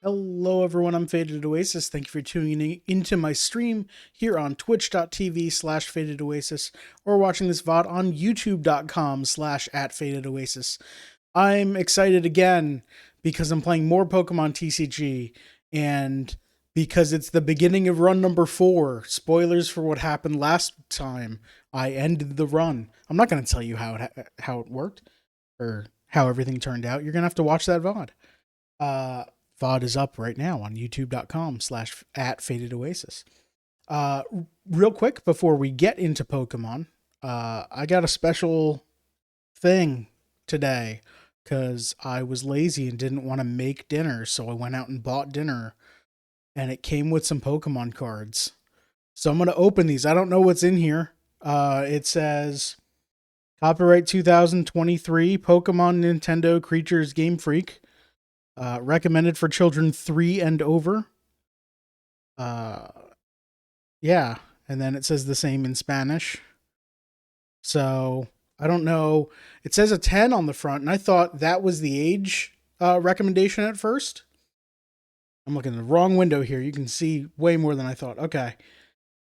Hello everyone, I'm Faded Oasis. Thank you for tuning into my stream here on twitch.tv/Faded Oasis or watching this VOD on youtube.com/@Faded Oasis. I'm excited again because I'm playing more Pokemon TCG and because it's the beginning of run number 4. Spoilers for what happened last time. I ended the run. I'm not going to tell you how it worked or how everything turned out. You're going to have to watch that VOD. VOD is up right now on youtube.com/@Faded Oasis. Uh, Real quick before we get into Pokemon, I got a special thing today because I was lazy and didn't want to make dinner, so I went out and bought dinner, and it came with some Pokemon cards. So I'm gonna open these. I don't know what's in here. It says copyright 2023 Pokemon Nintendo Creatures Game Freak. Recommended for children 3 and over. Uh, yeah, and then it says the same in Spanish. So I don't know. It says a 10 on the front, and I thought that was the age recommendation at first. I'm looking at the wrong window here. You can see way more than I thought. Okay.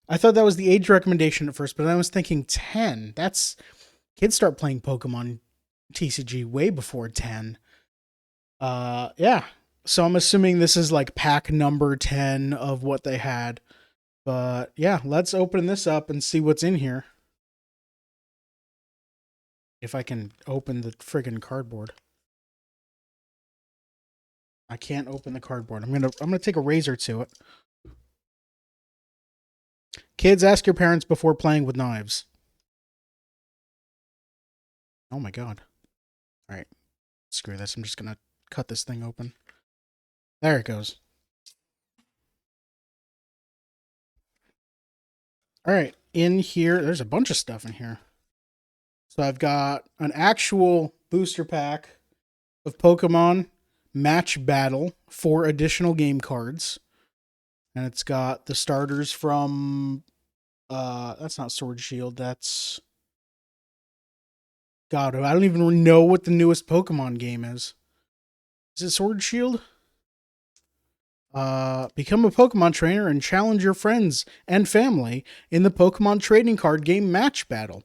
I thought that was the age recommendation at first, but I was thinking 10. That's kids start playing Pokemon TCG way before 10. Yeah. So I'm assuming this is like pack number 10 of what they had. But yeah, let's open this up and see what's in here. If I can open the friggin' cardboard. I can't open the cardboard. I'm gonna take a razor to it. Kids, ask your parents before playing with knives. Oh my god. Alright. Screw this. I'm just gonna cut this thing open. There it goes. Alright. In here, there's a bunch of stuff in here. So I've got an actual booster pack of Pokemon Match Battle, 4 additional game cards. And it's got the starters from that's not Sword Shield, that's God, I don't even know what the newest Pokemon game is. Is it Sword Shield? Become a Pokemon trainer and challenge your friends and family in the Pokemon trading card game Match Battle.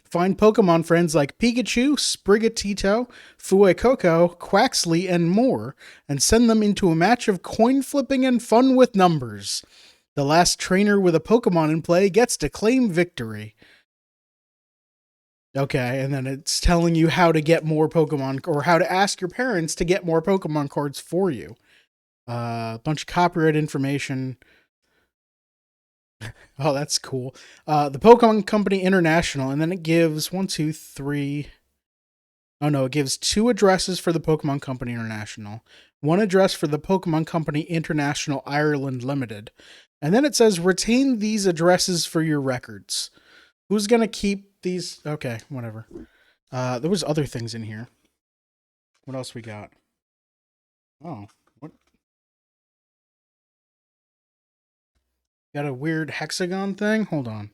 Find Pokemon friends like Pikachu, Sprigatito, Fuecoco, Quaxley, and more, and send them into a match of coin flipping and fun with numbers. The last trainer with a Pokemon in play gets to claim victory. Okay, and then it's telling you how to get more Pokemon, or how to ask your parents to get more Pokemon cards for you. A bunch of copyright information. Oh, that's cool. The Pokemon Company International, and then it gives 1, 2, 3. Oh no, it gives 2 addresses for the Pokemon Company International, 1 address for the Pokemon Company International Ireland Limited, and then it says retain these addresses for your records. Who's gonna keep these? Okay, whatever. There was other things in here. What else we got? Oh, what? Got a weird hexagon thing? Hold on.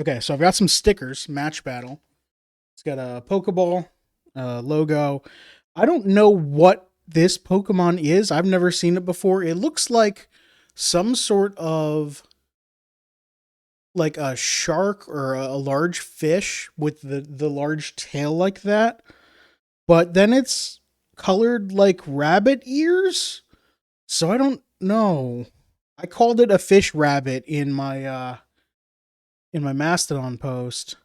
Okay, so I've got some stickers, Match Battle. It's got a Pokeball logo. I don't know what this Pokemon is. I've never seen it before. It looks like some sort of like a shark or a large fish with the large tail like that. But then it's colored like rabbit ears. So I don't know. I called it a fish rabbit in my Mastodon post. It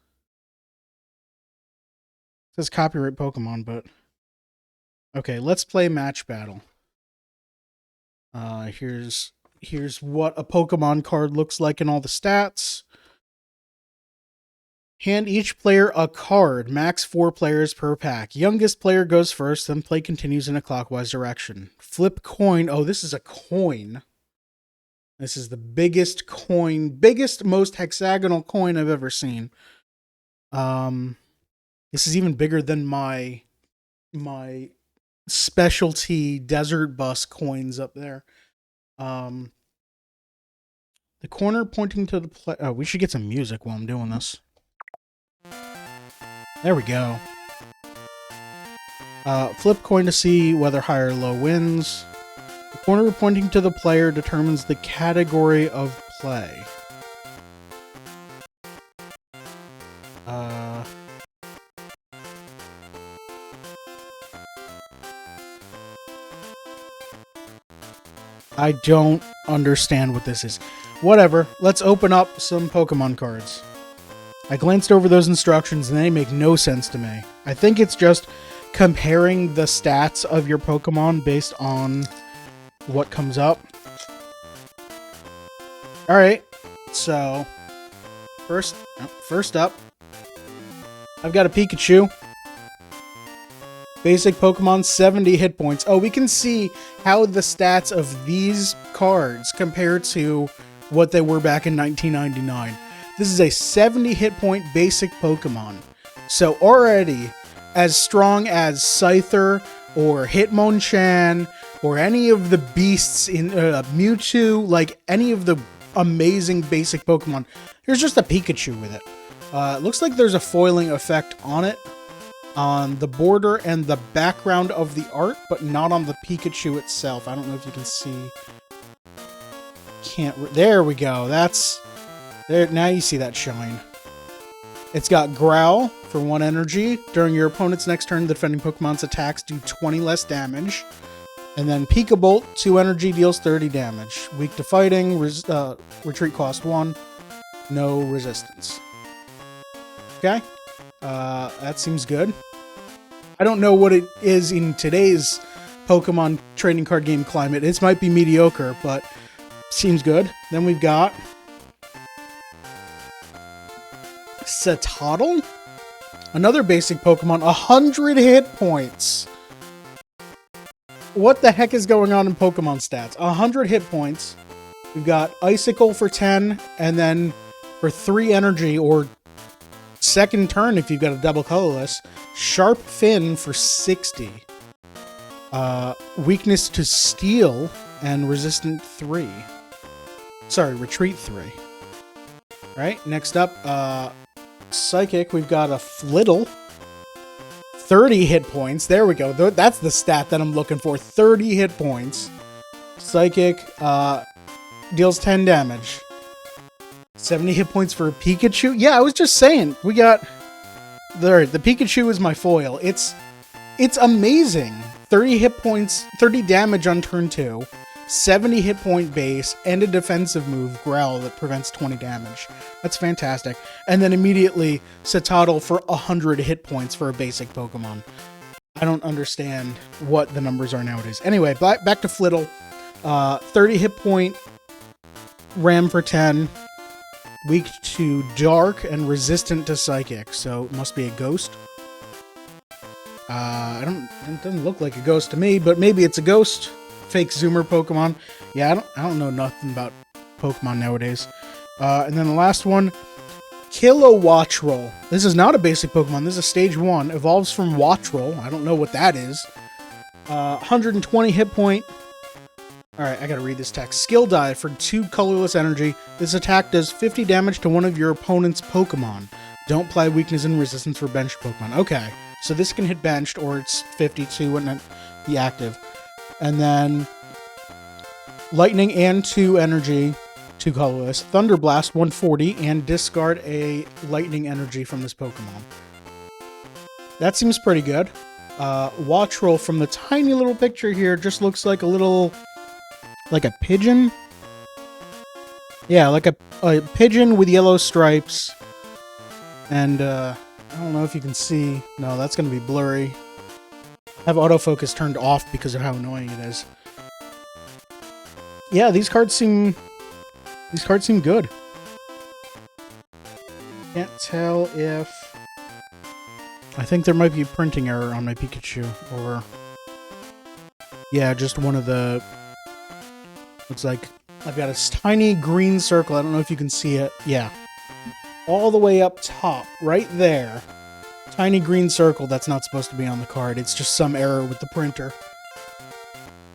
says copyright Pokemon, but okay, let's play Match Battle. Here's what a Pokemon card looks like in all the stats. Hand each player a card, max 4 players per pack. Youngest player goes first, then play continues in a clockwise direction. Flip coin. Oh, this is a coin. This is the biggest coin, biggest, most hexagonal coin I've ever seen. This is even bigger than my specialty desert bus coins up there. The corner pointing to the play. Oh, we should get some music while I'm doing this. There we go. Flip coin to see whether high or low wins. The corner pointing to the player determines the category of play. I don't understand what this is. Whatever, let's open up some Pokemon cards. I glanced over those instructions and they make no sense to me. I think it's just comparing the stats of your Pokemon based on what comes up. Alright, so first up, I've got a Pikachu. Basic Pokemon, 70 hit points. Oh, we can see how the stats of these cards compare to what they were back in 1999. This is a 70 hit point basic Pokemon. So already as strong as Scyther or Hitmonchan or any of the beasts in Mewtwo, like any of the amazing basic Pokemon. Here's just a Pikachu with it. Looks like there's a foiling effect on it, on the border and the background of the art, but not on the Pikachu itself. I don't know if you can see. There we go. That's there. Now you see that shine. It's got Growl for 1 energy. During your opponent's next turn, the defending Pokemon's attacks do 20 less damage. And then Pika Bolt, 2 energy, deals 30 damage. Weak to fighting, retreat cost 1, no resistance. Okay, that seems good. I don't know what it is in today's Pokemon trading card game climate. It might be mediocre, but seems good. Then we've got Setotl, another basic Pokemon, 100 hit points. What the heck is going on in Pokemon stats? 100 hit points. We've got Icicle for 10, and then for 3 energy, or second turn if you've got a double colorless, Sharp Fin for 60. Weakness to Steel and Resistant 3. Sorry, Retreat 3. Right, next up, Psychic, we've got a Flittle. 30 hit points. There we go. That's the stat that I'm looking for. 30 hit points. Psychic deals 10 damage. 70 hit points for a Pikachu? Yeah, I was just saying. We got... The Pikachu is my foil. It's amazing. 30 hit points, 30 damage on turn 2. 70 hit point base, and a defensive move, Growl, that prevents 20 damage. That's fantastic. And then immediately, Setotl for 100 hit points for a basic Pokemon. I don't understand what the numbers are nowadays. Anyway, back to Flittle. 30 hit point, Ram for 10, weak to Dark, and resistant to Psychic, so it must be a ghost. It doesn't look like a ghost to me, but maybe it's a ghost. Fake Zoomer Pokemon. Yeah, I don't know nothing about Pokemon nowadays. And then the last one, Kilowattrel. This is not a basic Pokemon. This is a stage 1. Evolves from Wattrel. I don't know what that is. 120 hit point. Alright, I gotta read this text. Skill die for 2 colorless energy. This attack does 50 damage to one of your opponent's Pokemon. Don't apply weakness and resistance for benched Pokemon. Okay, so this can hit benched, or it's 52 and be active. And then Lightning and 2 energy, 2 colorless. Thunder Blast, 140, and discard a Lightning energy from this Pokemon. That seems pretty good. Wattrel from the tiny little picture here just looks like a little... like a pigeon? Yeah, like a pigeon with yellow stripes. And, I don't know if you can see. No, that's going to be blurry. I have autofocus turned off because of how annoying it is. Yeah, these cards seem good. Can't tell if... I think there might be a printing error on my Pikachu, or... yeah, just one of the... looks like I've got a tiny green circle. I don't know if you can see it. Yeah. All the way up top, right there. Tiny green circle that's not supposed to be on the card. It's just some error with the printer.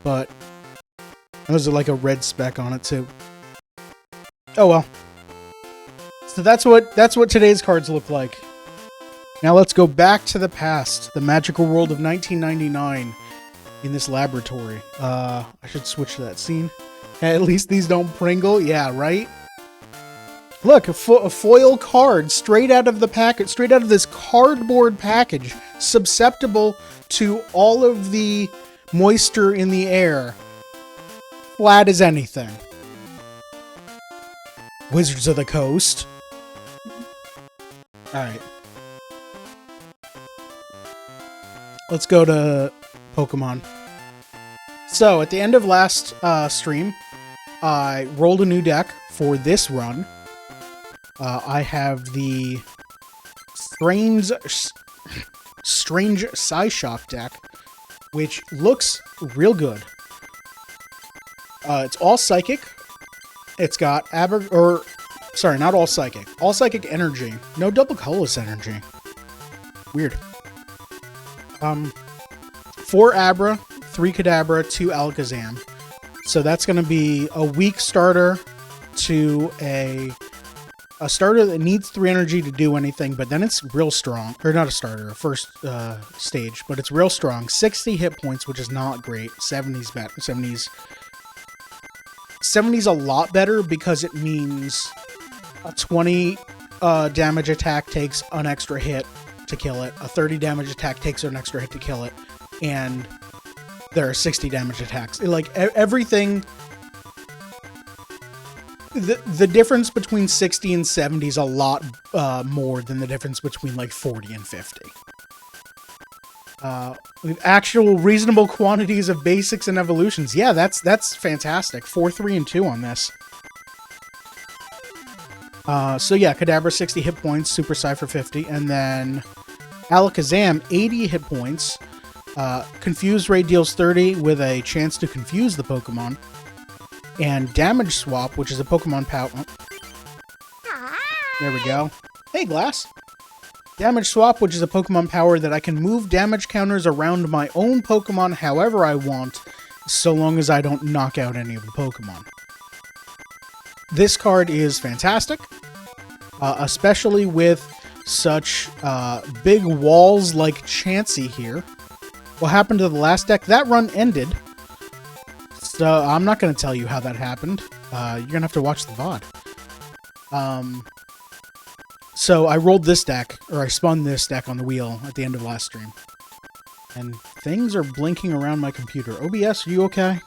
But there's like a red speck on it too. Oh well. So that's what today's cards look like. Now let's go back to the past, the magical world of 1999 in this laboratory. I should switch to that scene. At least these don't Pringle. Yeah, right? Look, a foil card straight out of the packet, straight out of this cardboard package, susceptible to all of the moisture in the air. Flat as anything. Wizards of the Coast. Alright. Let's go to Pokemon. So, at the end of last stream, I rolled a new deck for this run. I have the Strange Psyshock deck, which looks real good. It's all Psychic. It's got sorry, not all Psychic. All Psychic Energy. No Double Colorless Energy. Weird. 4 Abra, 3 Kadabra, 2 Alakazam. So that's going to be a weak starter to a starter that needs 3 energy to do anything, but then it's real strong. Or not a starter, a first stage, but it's real strong. 60 hit points, which is not great. 70's better. 70's a lot better because it means a 20 damage attack takes an extra hit to kill it. A 30 damage attack takes an extra hit to kill it. And there are 60 damage attacks. Like, everything... The difference between 60 and 70 is a lot more than the difference between, like, 40 and 50. With actual reasonable quantities of basics and evolutions. Yeah, that's fantastic. 4, 3, and 2 on this. So yeah, Kadabra 60 hit points, Super Psy for 50, and then Alakazam 80 hit points. Confuse Ray deals 30 with a chance to confuse the Pokemon. And Damage Swap, which is a Pokemon power... There we go. Hey, Glass! Damage Swap, which is a Pokemon power that I can move damage counters around my own Pokemon however I want, so long as I don't knock out any of the Pokemon. This card is fantastic, especially with such big walls like Chansey here. What happened to the last deck? That run ended. So I'm not going to tell you how that happened. You're going to have to watch the VOD. So I rolled this deck, or I spun this deck on the wheel at the end of last stream. And things are blinking around my computer. OBS, are you okay?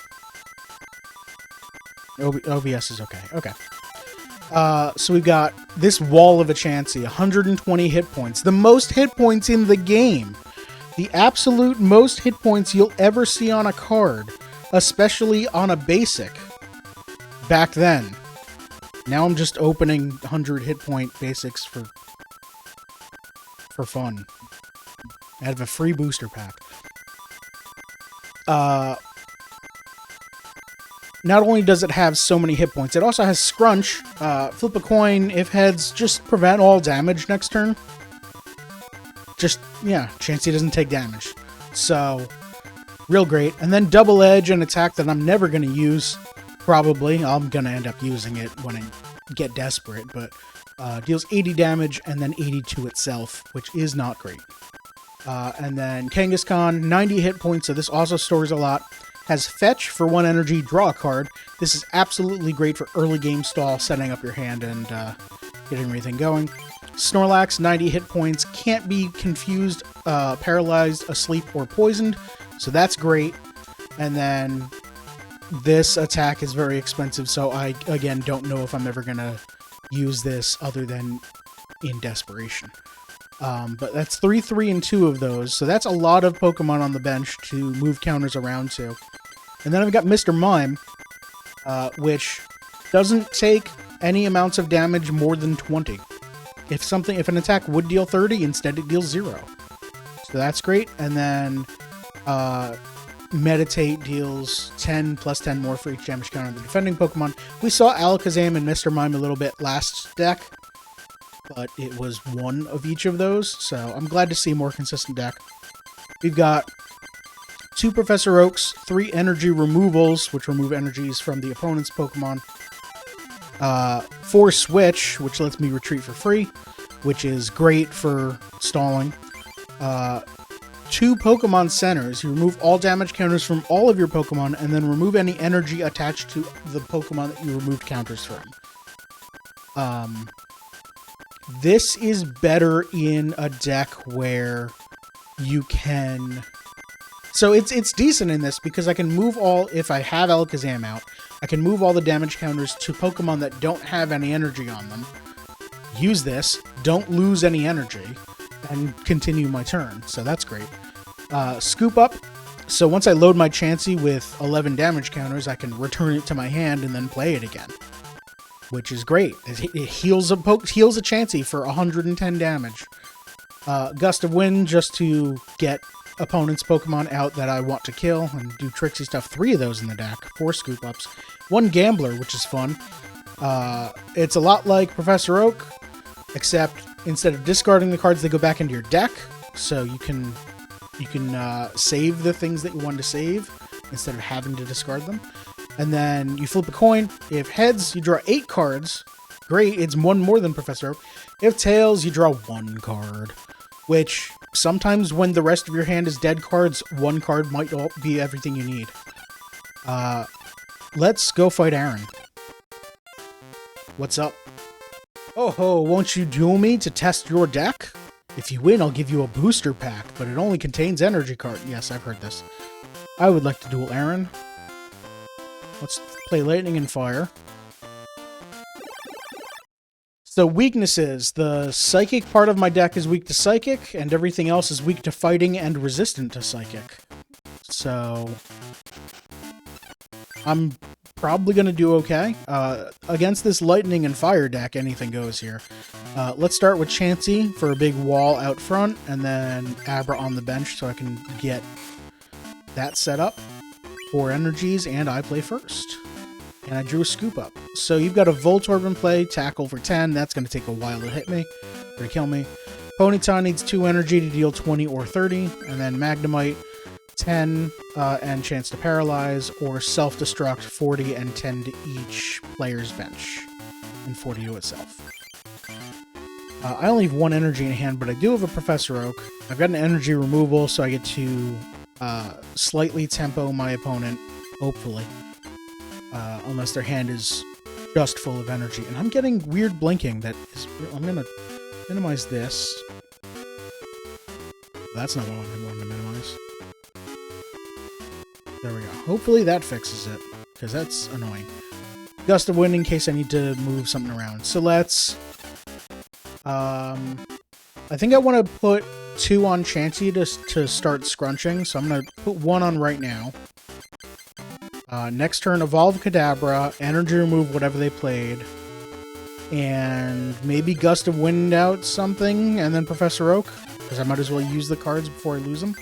OBS is okay. Okay. So we've got this wall of a Chansey, 120 hit points. The most hit points in the game. The absolute most hit points you'll ever see on a card. Especially on a basic. Back then. Now I'm just opening 100 hit point basics for fun. Out of a free booster pack. Not only does it have so many hit points, it also has Scrunch. Flip a coin. If heads, just prevent all damage next turn. Just, yeah, Chansey doesn't take damage. So... real great. And then Double Edge, an attack that I'm never going to use, probably. I'm going to end up using it when I get desperate, but deals 80 damage and then 80 to itself, which is not great. And then Kangaskhan, 90 hit points, so this also stores a lot. Has Fetch for 1 energy, draw a card. This is absolutely great for early game stall, setting up your hand and getting everything going. Snorlax, 90 hit points, can't be confused, paralyzed, asleep, or poisoned. So that's great. And then this attack is very expensive, so I, again, don't know if I'm ever going to use this other than in desperation. But that's 3, 3, and 2 of those, so that's a lot of Pokemon on the bench to move counters around to. And then I've got Mr. Mime, which doesn't take any amounts of damage more than 20. If an attack would deal 30, instead it deals 0. So that's great. And then... Meditate deals 10 plus 10 more for each damage counter on the defending Pokemon. We saw Alakazam and Mr. Mime a little bit last deck, but it was one of each of those, so I'm glad to see a more consistent deck. We've got 2 Professor Oaks, 3 energy removals, which remove energies from the opponent's Pokemon, 4 Switch, which lets me retreat for free, which is great for stalling. 2 Pokemon Centers. You remove all damage counters from all of your Pokemon, and then remove any energy attached to the Pokemon that you removed counters from. This is better in a deck where you can... So it's decent in this because I can move all... If I have Alakazam out, I can move all the damage counters to Pokemon that don't have any energy on them. Use this, don't lose any energy, and continue my turn. So that's great. Scoop Up. So once I load my Chansey with 11 damage counters, I can return it to my hand and then play it again, which is great. It heals a Chansey for 110 damage. Gust of Wind just to get opponent's Pokemon out that I want to kill and do tricksy stuff. 3 of those in the deck. 4 Scoop Ups. 1 Gambler, which is fun. It's a lot like Professor Oak, except instead of discarding the cards, they go back into your deck. So you can save the things that you wanted to save instead of having to discard them. And then you flip a coin. If heads, you draw 8 cards. Great, it's 1 more than Professor Oak. If tails, you draw 1 card. Which, sometimes when the rest of your hand is dead cards, 1 card might be everything you need. Let's go fight Aaron. What's up? Oh ho, won't you duel me to test your deck? If you win, I'll give you a booster pack, but it only contains energy card. Yes, I've heard this. I would like to duel Aaron. Let's play Lightning and Fire. So weaknesses. The Psychic part of my deck is weak to Psychic, and everything else is weak to Fighting and resistant to Psychic. So I'm probably going to do okay. Against this Lightning and Fire deck, anything goes here. Let's start with Chansey for a big wall out front, and then Abra on the bench so I can get that set up. 4 energies, and I play first. And I drew a Scoop Up. So you've got a Voltorb in play, tackle for 10. That's going to take a while to hit me, or to kill me. Ponyta needs 2 energy to deal 20 or 30, and then Magnemite, 10, and chance to paralyze, or self-destruct, 40 and 10 to each player's bench, and 40 to itself. I only have 1 energy in hand, but I do have a Professor Oak. I've got an energy removal, so I get to slightly tempo my opponent, hopefully. Unless their hand is just full of energy. And I'm getting weird blinking that is... I'm going to minimize this. That's not what I wanted to minimize. There we go. Hopefully that fixes it, because that's annoying. Gust of Wind in case I need to move something around. So let's... I think I want to put 2 on Chansey to start scrunching, so I'm going to put 1 on right now. Next turn, Evolve Kadabra, Energy Remove whatever they played, and maybe Gust of Wind out something, and then Professor Oak, because I might as well use the cards before I lose them.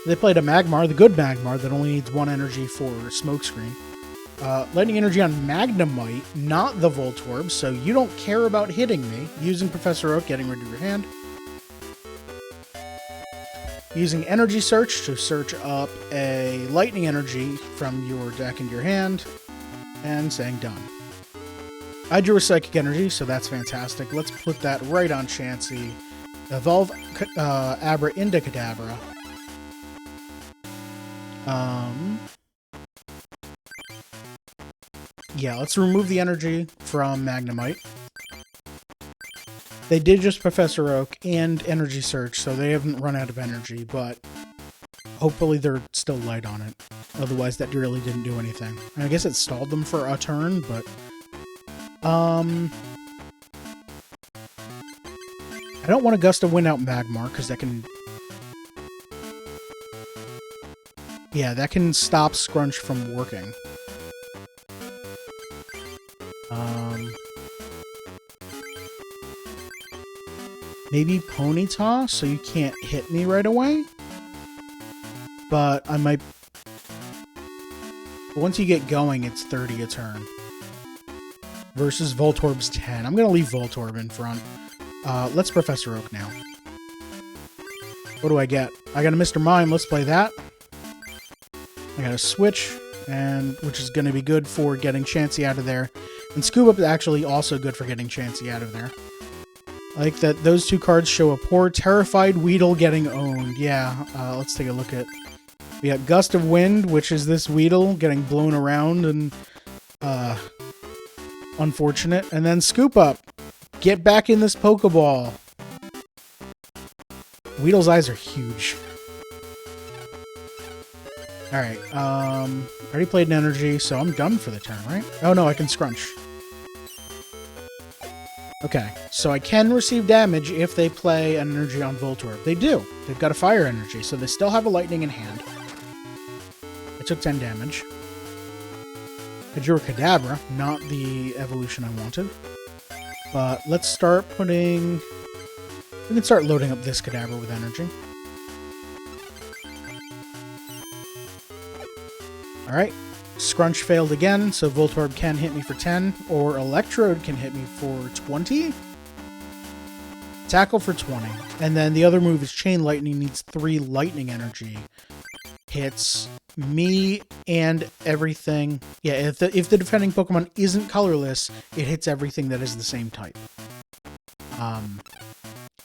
They played a Magmar, the good Magmar, that only needs 1 energy for Smokescreen. Lightning Energy on Magnemite, not the Voltorb, so you don't care about hitting me. Using Professor Oak, getting rid of your hand. Using Energy Search to search up a Lightning Energy from your deck into your hand, and saying done. I drew a Psychic Energy, so that's fantastic. Let's put that right on Chansey. Evolve Abra into Kadabra. Yeah, let's remove the energy from Magnemite. They did just Professor Oak and Energy Search, so they haven't run out of energy, but hopefully they're still light on it. Otherwise, that really didn't do anything. And I guess it stalled them for a turn, but... I don't want to Gust of Wind out Magmar, because that can... Yeah, that can stop Scrunch from working. Maybe Ponyta, so you can't hit me right away? But I might... Once you get going, it's 30 a turn. Versus Voltorb's 10. I'm going to leave Voltorb in front. Let's Professor Oak now. What do I get? I got a Mr. Mime. Let's play that. I got a Switch, which is going to be good for getting Chansey out of there. And Scoop Up is actually also good for getting Chansey out of there. I like that those two cards show a poor, terrified Weedle getting owned. Yeah, let's take a look at... We got Gust of Wind, which is this Weedle getting blown around and... unfortunate. And then Scoop Up. Get back in this Pokeball. Weedle's eyes are huge. Alright, already played an energy, so I'm done for the turn, right? Oh no, I can scrunch. Okay, so I can receive damage if they play an energy on Voltorb. They do. They've got a fire energy, so they still have a lightning in hand. I took 10 damage. I drew a Kadabra, not the evolution I wanted. But let's start putting... We can start loading up this Kadabra with energy. Alright, Scrunch failed again, so Voltorb can hit me for 10, or Electrode can hit me for 20? Tackle for 20. And then the other move is Chain Lightning, needs 3 lightning energy. Hits me and everything. Yeah, if the defending Pokemon isn't colorless, it hits everything that is the same type.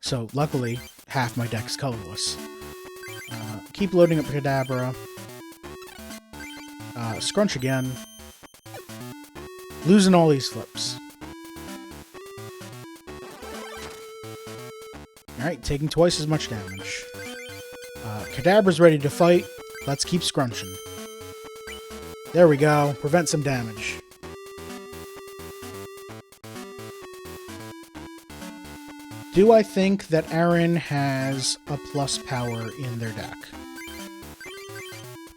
So luckily, half my deck is colorless. Keep loading up Kadabra. Scrunch again. Losing all these flips. Alright, taking twice as much damage. Kadabra's ready to fight. Let's keep scrunching. There we go. Prevent some damage. Do I think that Aaron has a plus power in their deck?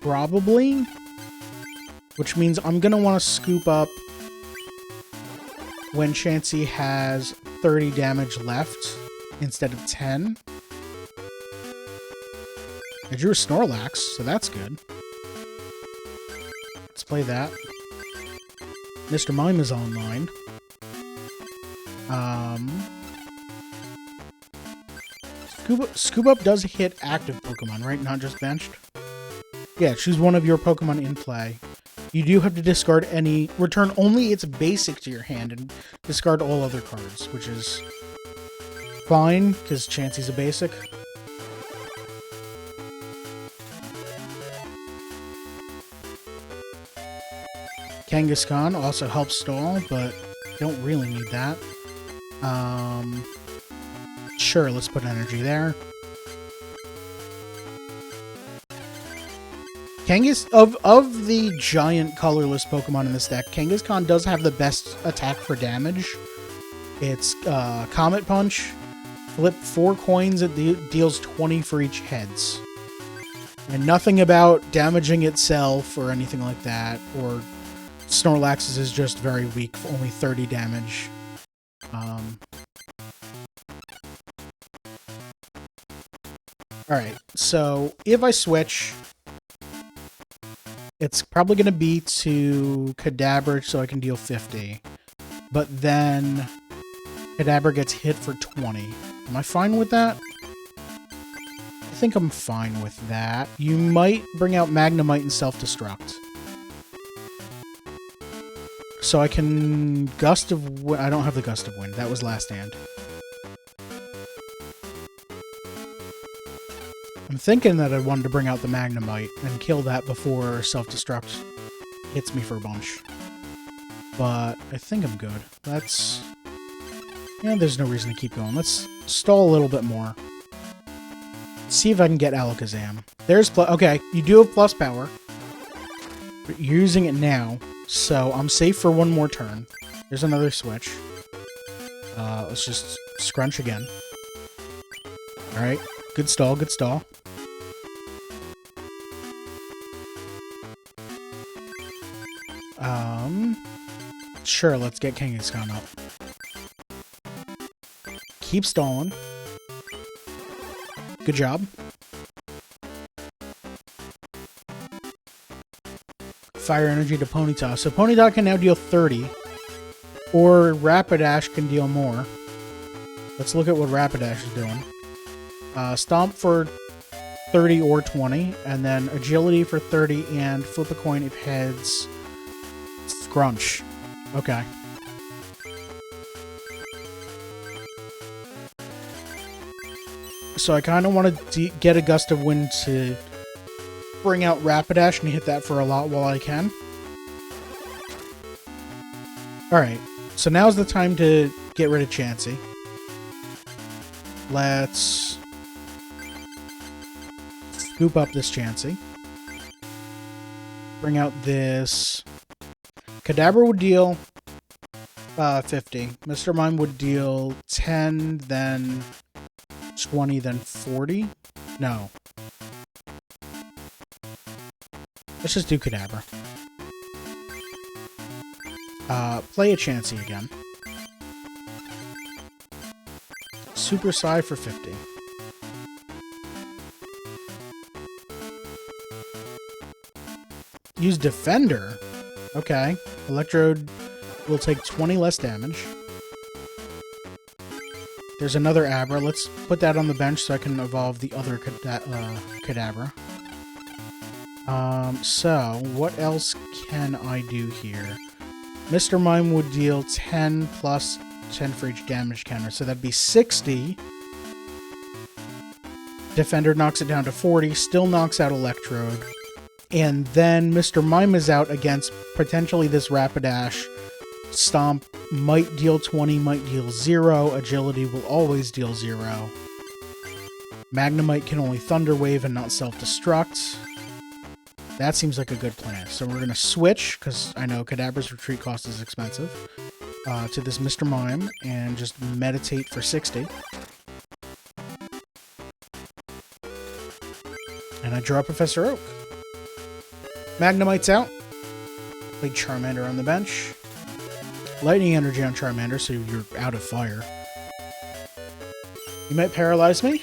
Probably. Which means I'm going to want to scoop up when Chansey has 30 damage left instead of 10. I drew a Snorlax, so that's good. Let's play that. Mr. Mime is online. Scoop Up does hit active Pokemon, right? Not just benched? Yeah, choose one of your Pokemon in play. You do have to discard any... Return only its basic to your hand and discard all other cards, which is fine, because Chansey's a basic. Kangaskhan also helps stall, but don't really need that. Sure, let's put energy there. Of the giant colorless Pokemon in this deck, Kangaskhan does have the best attack for damage. It's Comet Punch. Flip 4 coins, it deals 20 for each heads. And nothing about damaging itself or anything like that. Or Snorlax's is just very weak, for only 30 damage. Alright, so if I switch... It's probably going to be to Kadabra so I can deal 50. But then Kadabra gets hit for 20. Am I fine with that? I think I'm fine with that. You might bring out Magnemite and Self-Destruct. So I can Gust of Wind. I don't have the Gust of Wind. That was last hand. I'm thinking that I wanted to bring out the Magnemite and kill that before Self-Destruct hits me for a bunch. But I think I'm good. Let's... Yeah, there's no reason to keep going. Let's stall a little bit more. See if I can get Alakazam. There's plus... Okay, you do have plus power. But you're using it now, so I'm safe for one more turn. There's another switch. Let's just scrunch again. Alright. Good stall, good stall. Sure, let's get Kangaskhan up. Keep stalling. Good job. Fire energy to Ponyta. So Ponyta can now deal 30. Or Rapidash can deal more. Let's look at what Rapidash is doing. Stomp for 30 or 20, and then Agility for 30, and flip a coin if heads. Scrunch. Okay. So I kind of want to get a Gust of Wind to bring out Rapidash and hit that for a lot while I can. Alright, so now's the time to get rid of Chansey. Let's scoop up this Chansey. Bring out this... Kadabra would deal 50. Mr. Mime would deal 10, then 20, then 40. No. Let's just do Kadabra. Play a Chansey again. Super Psy for 50. Use Defender. Okay. Electrode will take 20 less damage. There's another Abra. Let's put that on the bench so I can evolve the other Kadabra. So, what else can I do here? Mr. Mime would deal 10 plus 10 for each damage counter, so that'd be 60. Defender knocks it down to 40, still knocks out Electrode. And then Mr. Mime is out against potentially this Rapidash. Stomp might deal 20, might deal 0. Agility will always deal 0. Magnemite can only Thunder Wave and not self-destruct. That seems like a good plan. So we're going to switch, because I know Kadabra's retreat cost is expensive, to this Mr. Mime, and just meditate for 60. And I draw Professor Oak. Magnemite's out. Play Charmander on the bench. Lightning Energy on Charmander, so you're out of fire. You might paralyze me.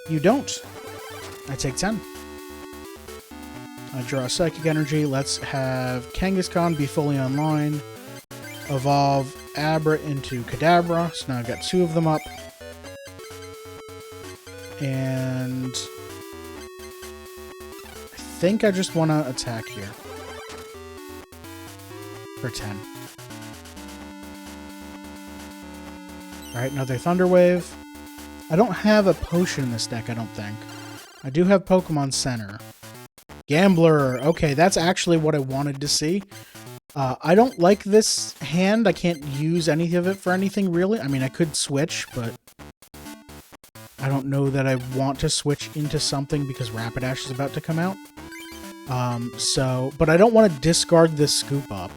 You don't. I take 10. I draw Psychic Energy. Let's have Kangaskhan be fully online. Evolve Abra into Kadabra. So now I've got 2 of them up. And I think I just want to attack here. For 10. Alright, another Thunder Wave. I don't have a potion in this deck, I don't think. I do have Pokemon Center. Gambler! Okay, that's actually what I wanted to see. I don't like this hand. I can't use any of it for anything, really. I mean, I could switch, but I don't know that I want to switch into something because Rapidash is about to come out. But I don't want to discard this Scoop Up.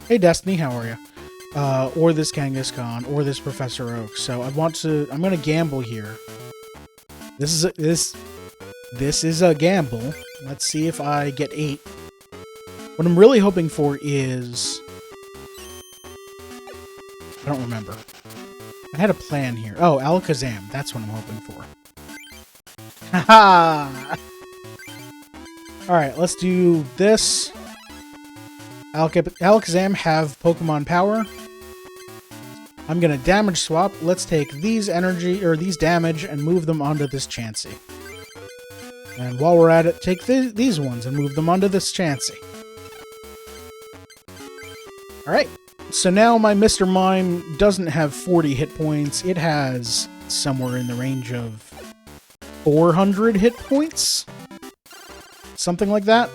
Hey, Destiny, how are you? Or this Kangaskhan, or this Professor Oak. So I'm gonna gamble here. This is a gamble. Let's see if I get 8. What I'm really hoping for is... I don't remember. I had a plan here. Oh, Alakazam. That's what I'm hoping for. Haha! Alright, let's do this. Alakazam have Pokemon Power. I'm gonna damage swap. Let's take these damage and move them onto this Chansey. And while we're at it, take these ones and move them onto this Chansey. Alright, so now my Mr. Mime doesn't have 40 hit points. It has somewhere in the range of 400 hit points? Something like that.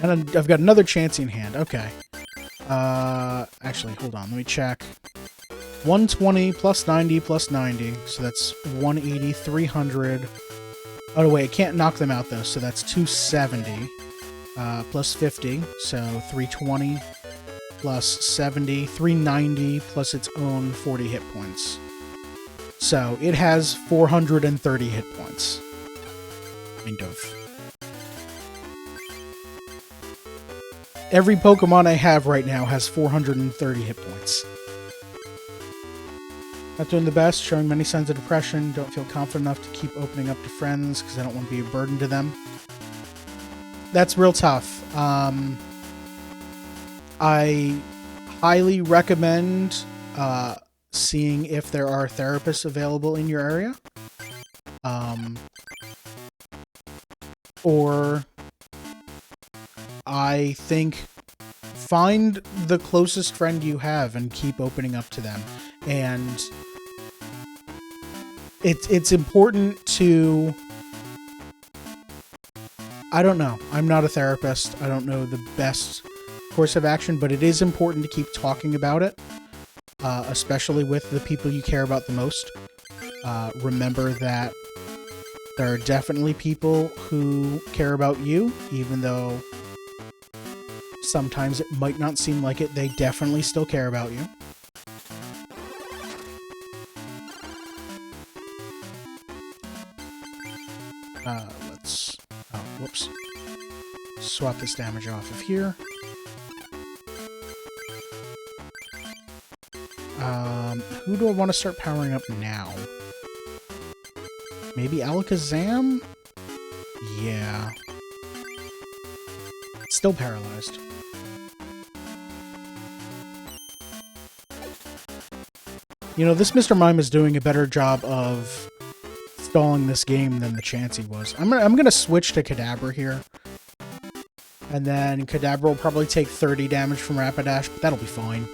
And I've got another Chansey in hand. Okay. Actually, hold on. Let me check. 120 plus 90 plus 90. So that's 180, 300. Oh, wait. I can't knock them out, though. So that's 270 plus 50. So 320 plus 70. 390 plus its own 40 hit points. So it has 430 hit points. Kind of. Every Pokemon I have right now has 430 hit points. Not doing the best, showing many signs of depression, don't feel confident enough to keep opening up to friends because I don't want to be a burden to them. That's real tough. I highly recommend seeing if there are therapists available in your area. Or I think find the closest friend you have and keep opening up to them. And it's important to, I don't know. I'm not a therapist. I don't know the best course of action, but it is important to keep talking about it, especially with the people you care about the most. Remember that there are definitely people who care about you, even though sometimes it might not seem like it. They definitely still care about you. Let's... Oh, whoops. Swap this damage off of here. Who do I want to start powering up now? Maybe Alakazam? Yeah. Still paralyzed. You know, this Mr. Mime is doing a better job of stalling this game than the Chansey was. I'm gonna switch to Kadabra here. And then Kadabra will probably take 30 damage from Rapidash, but that'll be fine.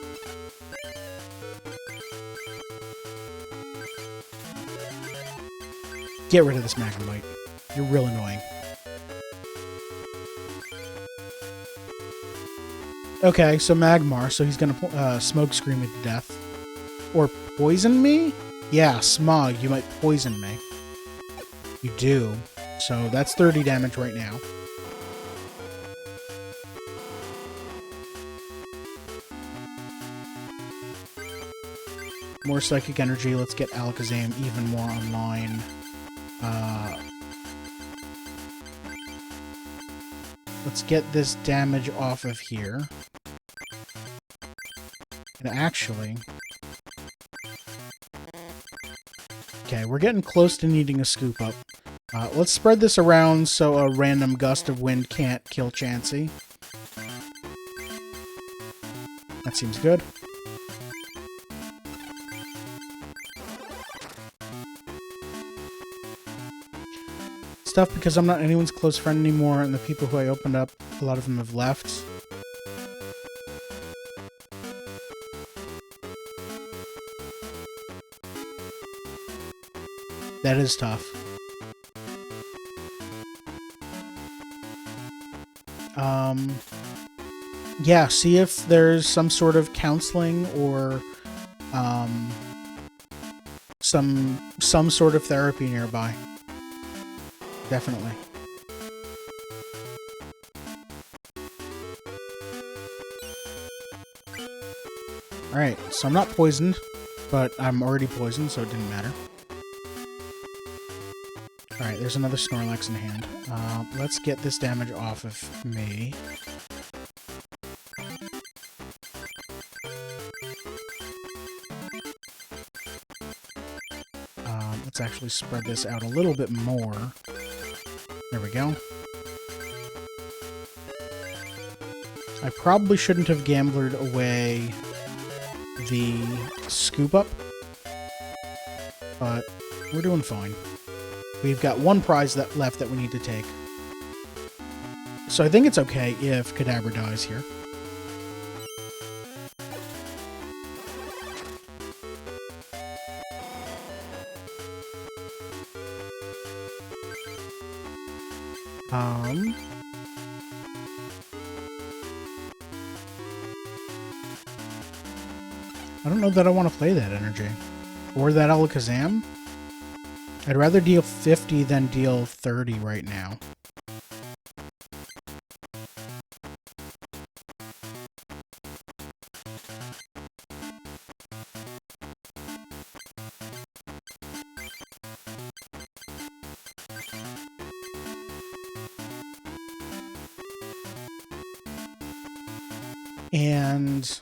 Get rid of this Magnemite. You're real annoying. Okay, so Magmar, so he's gonna Smoke Scream me to death. Or poison me? Yeah, Smog, you might poison me. You do. So that's 30 damage right now. More Psychic Energy, let's get Alakazam even more online. Let's get this damage off of here. And actually... Okay, we're getting close to needing a scoop up. Let's spread this around so a random gust of wind can't kill Chansey. That seems good. It's tough because I'm not anyone's close friend anymore, and the people who I opened up, a lot of them have left. That is tough. Yeah, see if there's some sort of counseling or some sort of therapy nearby. Definitely. Alright, so I'm not poisoned, but I'm already poisoned, so it didn't matter. Alright, there's another Snorlax in hand. Let's get this damage off of me. Let's actually spread this out a little bit more. There we go. I probably shouldn't have gamblered away the scoop up, but we're doing fine. We've got one prize left that we need to take. So I think it's okay if Kadabra dies here. I don't know that I want to play that energy. Or that Alakazam. I'd rather deal 50 than deal 30 right now. And...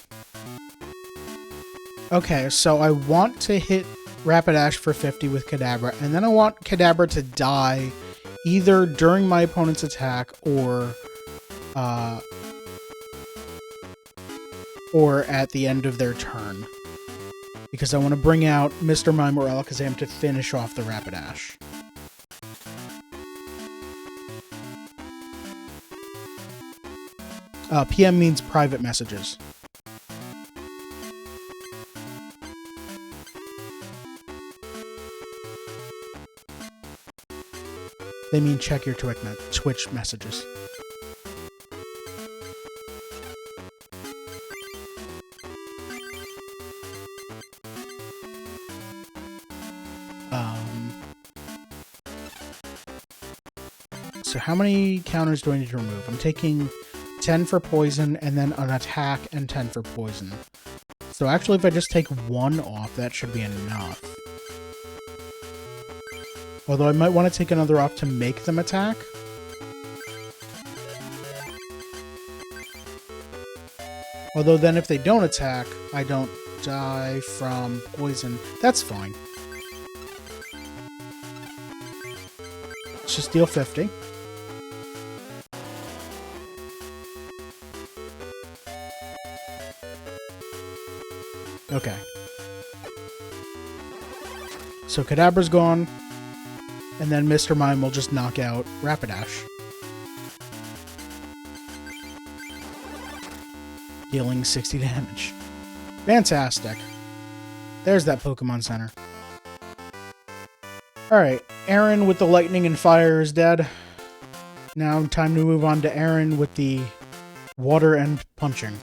okay, so I want to hit Rapidash for 50 with Kadabra, and then I want Kadabra to die either during my opponent's attack or at the end of their turn. Because I want to bring out Mr. Mime or Alakazam to finish off the Rapidash. PM means private messages. They mean check your Twitch messages. So how many counters do I need to remove? I'm taking 10 for poison and then an attack and 10 for poison. So actually, if I just take one off, that should be enough. Although I might want to take another off to make them attack. Although then if they don't attack, I don't die from poison. That's fine. Let's just deal 50. Okay. So Kadabra's gone. And then Mr. Mime will just knock out Rapidash. Dealing 60 damage. Fantastic. There's that Pokemon Center. Alright, Aaron with the lightning and fire is dead. Now time to move on to Aaron with the water and punching.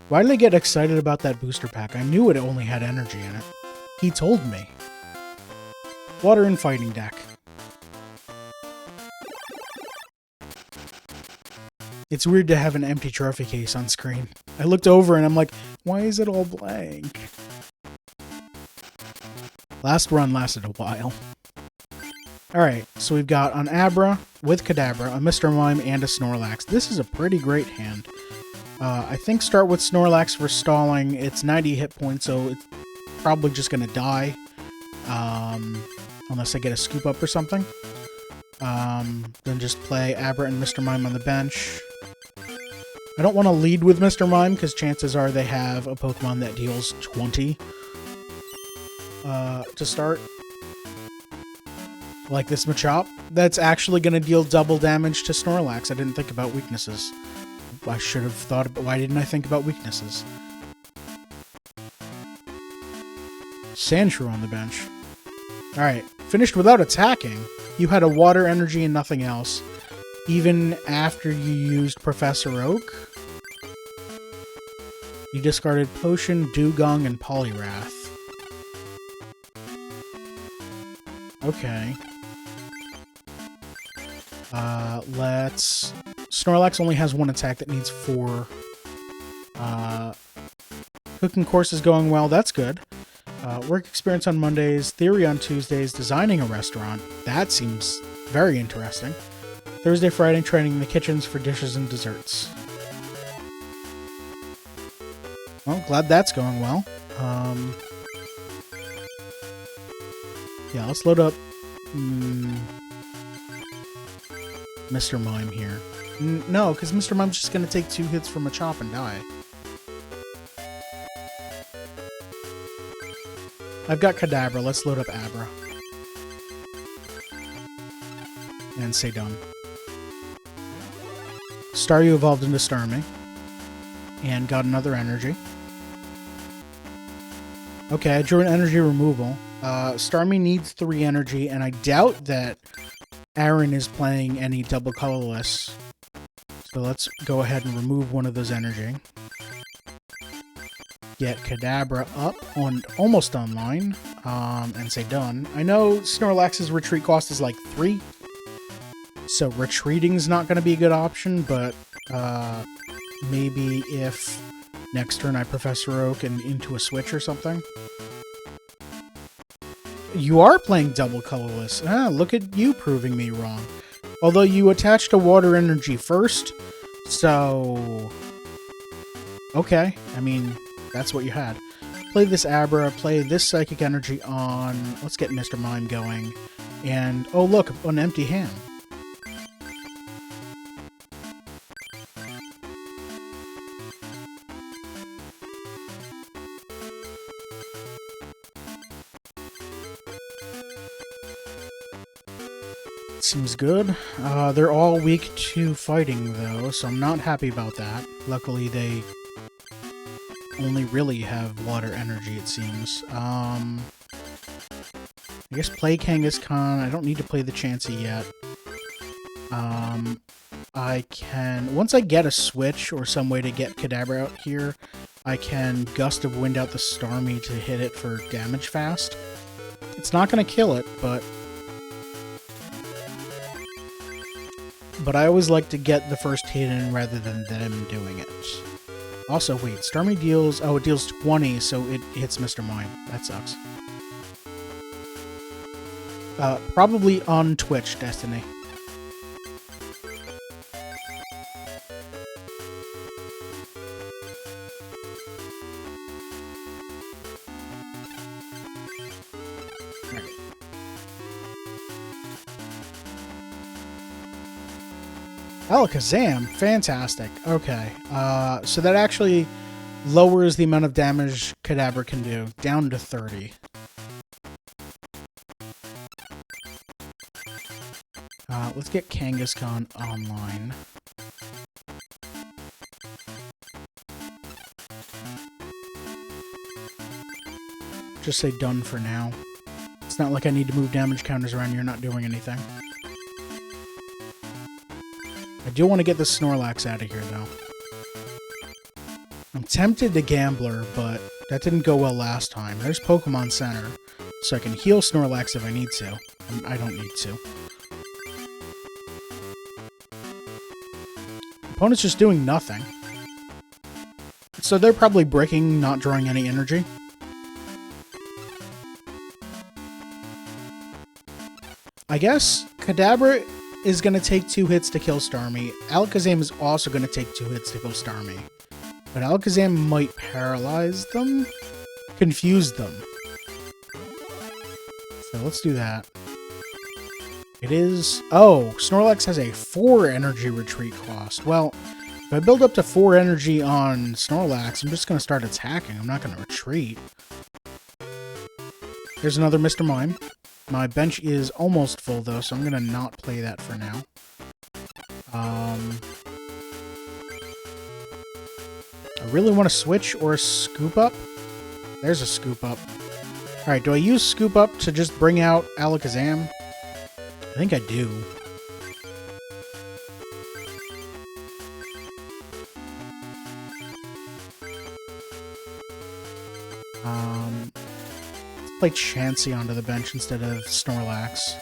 Why did I get excited about that booster pack? I knew it only had energy in it. He told me. Water and fighting deck. It's weird to have an empty trophy case on screen. I looked over and I'm like, why is it all blank? Last run lasted a while. Alright, so we've got an Abra with Kadabra, a Mr. Mime, and a Snorlax. This is a pretty great hand. I think start with Snorlax for stalling. It's 90 hit points, so it's probably just going to die. Unless I get a scoop up or something. Then just play Abra and Mr. Mime on the bench. I don't want to lead with Mr. Mime, because chances are they have a Pokemon that deals 20 to start. Like this Machop. That's actually going to deal double damage to Snorlax. I didn't think about weaknesses. I should have thought about... Why didn't I think about weaknesses? Sandshrew on the bench. Alright, finished without attacking. You had a water energy and nothing else. Even after you used Professor Oak. You discarded Potion, Dugong, and Poliwrath. Okay. Let's... Snorlax only has one attack that needs 4. Cooking course is going well. That's good. Work experience on Mondays. Theory on Tuesdays. Designing a restaurant. That seems very interesting. Thursday, Friday, training in the kitchens for dishes and desserts. Well, glad that's going well. Yeah, let's load up Mr. Mime here. No, because Mr. Mime's just going to take 2 hits from a chop and die. I've got Kadabra. Let's load up Abra. And say done. Staryu evolved into Starmie. And got another energy. Okay, I drew an energy removal. Starmie needs 3 energy, and I doubt that Aaron is playing any double colorless. So let's go ahead and remove one of those energy. Get Kadabra up on almost online, and say done. I know Snorlax's retreat cost is like 3, so retreating's not going to be a good option, but maybe if next turn I Professor Oak and into a switch or something. You are playing double colorless. Look at you proving me wrong. Although you attached a water energy first, so... Okay, I mean, that's what you had. Play this Abra, play this Psychic Energy on... Let's get Mr. Mime going. And, oh look, an empty hand. Seems good. They're all weak to fighting, though, so I'm not happy about that. Luckily, they only really have water energy, it seems. I guess play Kangaskhan. I don't need to play the Chansey yet. I can... Once I get a switch or some way to get Kadabra out here, I can Gust of Wind out the Starmie to hit it for damage fast. It's not going to kill it, but I always like to get the first hit in rather than them doing it. Also, wait, Starmie deals... Oh, it deals 20, so it hits Mr. Mime. That sucks. Probably on Twitch, Destiny. Alakazam, fantastic. Okay, so that actually lowers the amount of damage Kadabra can do down to 30. Let's get Kangaskhan online. Just say done for now. It's not like I need to move damage counters around. You're not doing anything. I do want to get the Snorlax out of here, though. I'm tempted to Gambler, but that didn't go well last time. There's Pokemon Center, so I can heal Snorlax if I need to. I don't need to. Opponent's just doing nothing. So they're probably breaking, not drawing any energy. I guess Kadabra is going to take 2 hits to kill Starmie. Alakazam is also going to take 2 hits to kill Starmie. But Alakazam might paralyze them? Confuse them. So let's do that. It is... Oh, Snorlax has a 4 energy retreat cost. Well, if I build up to 4 energy on Snorlax, I'm just going to start attacking. I'm not going to retreat. Here's another Mr. Mime. My bench is almost full, though, so I'm going to not play that for now. I really want to switch or a Scoop Up. There's a Scoop Up. Alright, do I use Scoop Up to just bring out Alakazam? I think I do. Let's play Chansey onto the bench instead of Snorlax.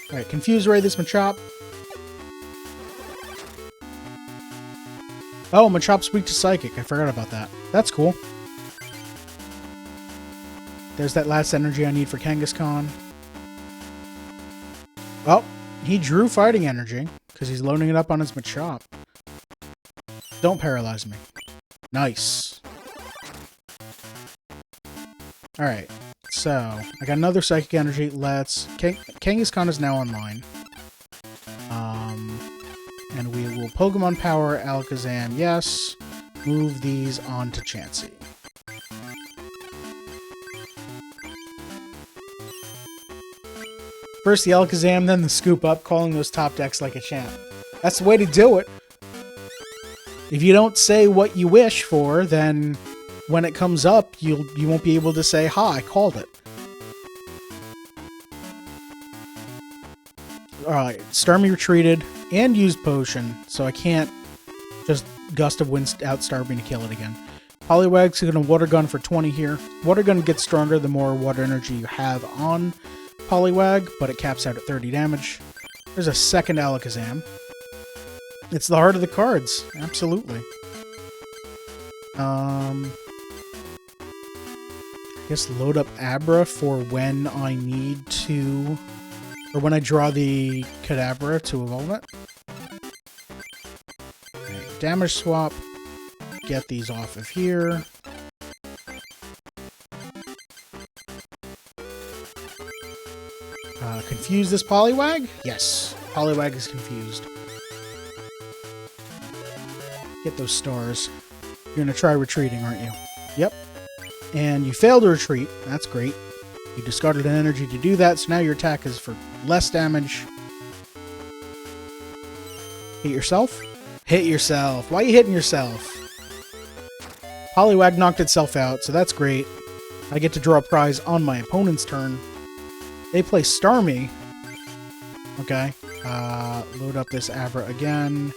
Alright, Confuse Ray this Machop. Oh, Machop's weak to Psychic. I forgot about that. That's cool. There's that last energy I need for Kangaskhan. Well, he drew Fighting Energy, because he's loading it up on his Machop. Don't paralyze me. Nice. Alright, so, I got another Psychic Energy. Let's... Kangaskhan is now online. And we will Pokemon Power Alakazam, yes. Move these onto Chansey. First the Alakazam, then the Scoop Up, calling those top decks like a champ. That's the way to do it. If you don't say what you wish for, then when it comes up, you won't be able to say, ha, I called it. Alright, Starmie retreated and used Potion, so I can't just Gust of Wind out Starmie to kill it again. Poliwag's going to Water Gun for 20 here. Water Gun gets stronger the more water energy you have on Poliwag, but it caps out at 30 damage. There's a second Alakazam. It's the heart of the cards, absolutely. I guess load up Abra for when I need to... Or when I draw the Kadabra to evolve it. Okay, damage swap. Get these off of here. Confuse this Poliwag? Yes, Poliwag is confused. Get those stars. You're gonna try retreating, aren't you? Yep. And you failed to retreat. That's great. You discarded an energy to do that, so now your attack is for less damage. Hit yourself? Hit yourself. Why are you hitting yourself? Poliwag knocked itself out, so that's great. I get to draw a prize on my opponent's turn. They play Starmie. Okay. Load up this Abra again.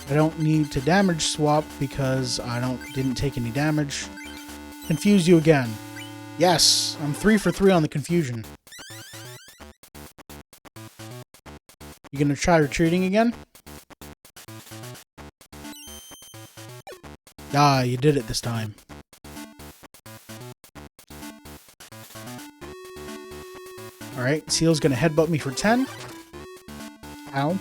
I don't need to damage swap because I didn't take any damage. Confuse you again. Yes, I'm 3 for 3 on the confusion. You gonna try retreating again? Ah, you did it this time. Alright, Seal's gonna headbutt me for 10. Ow.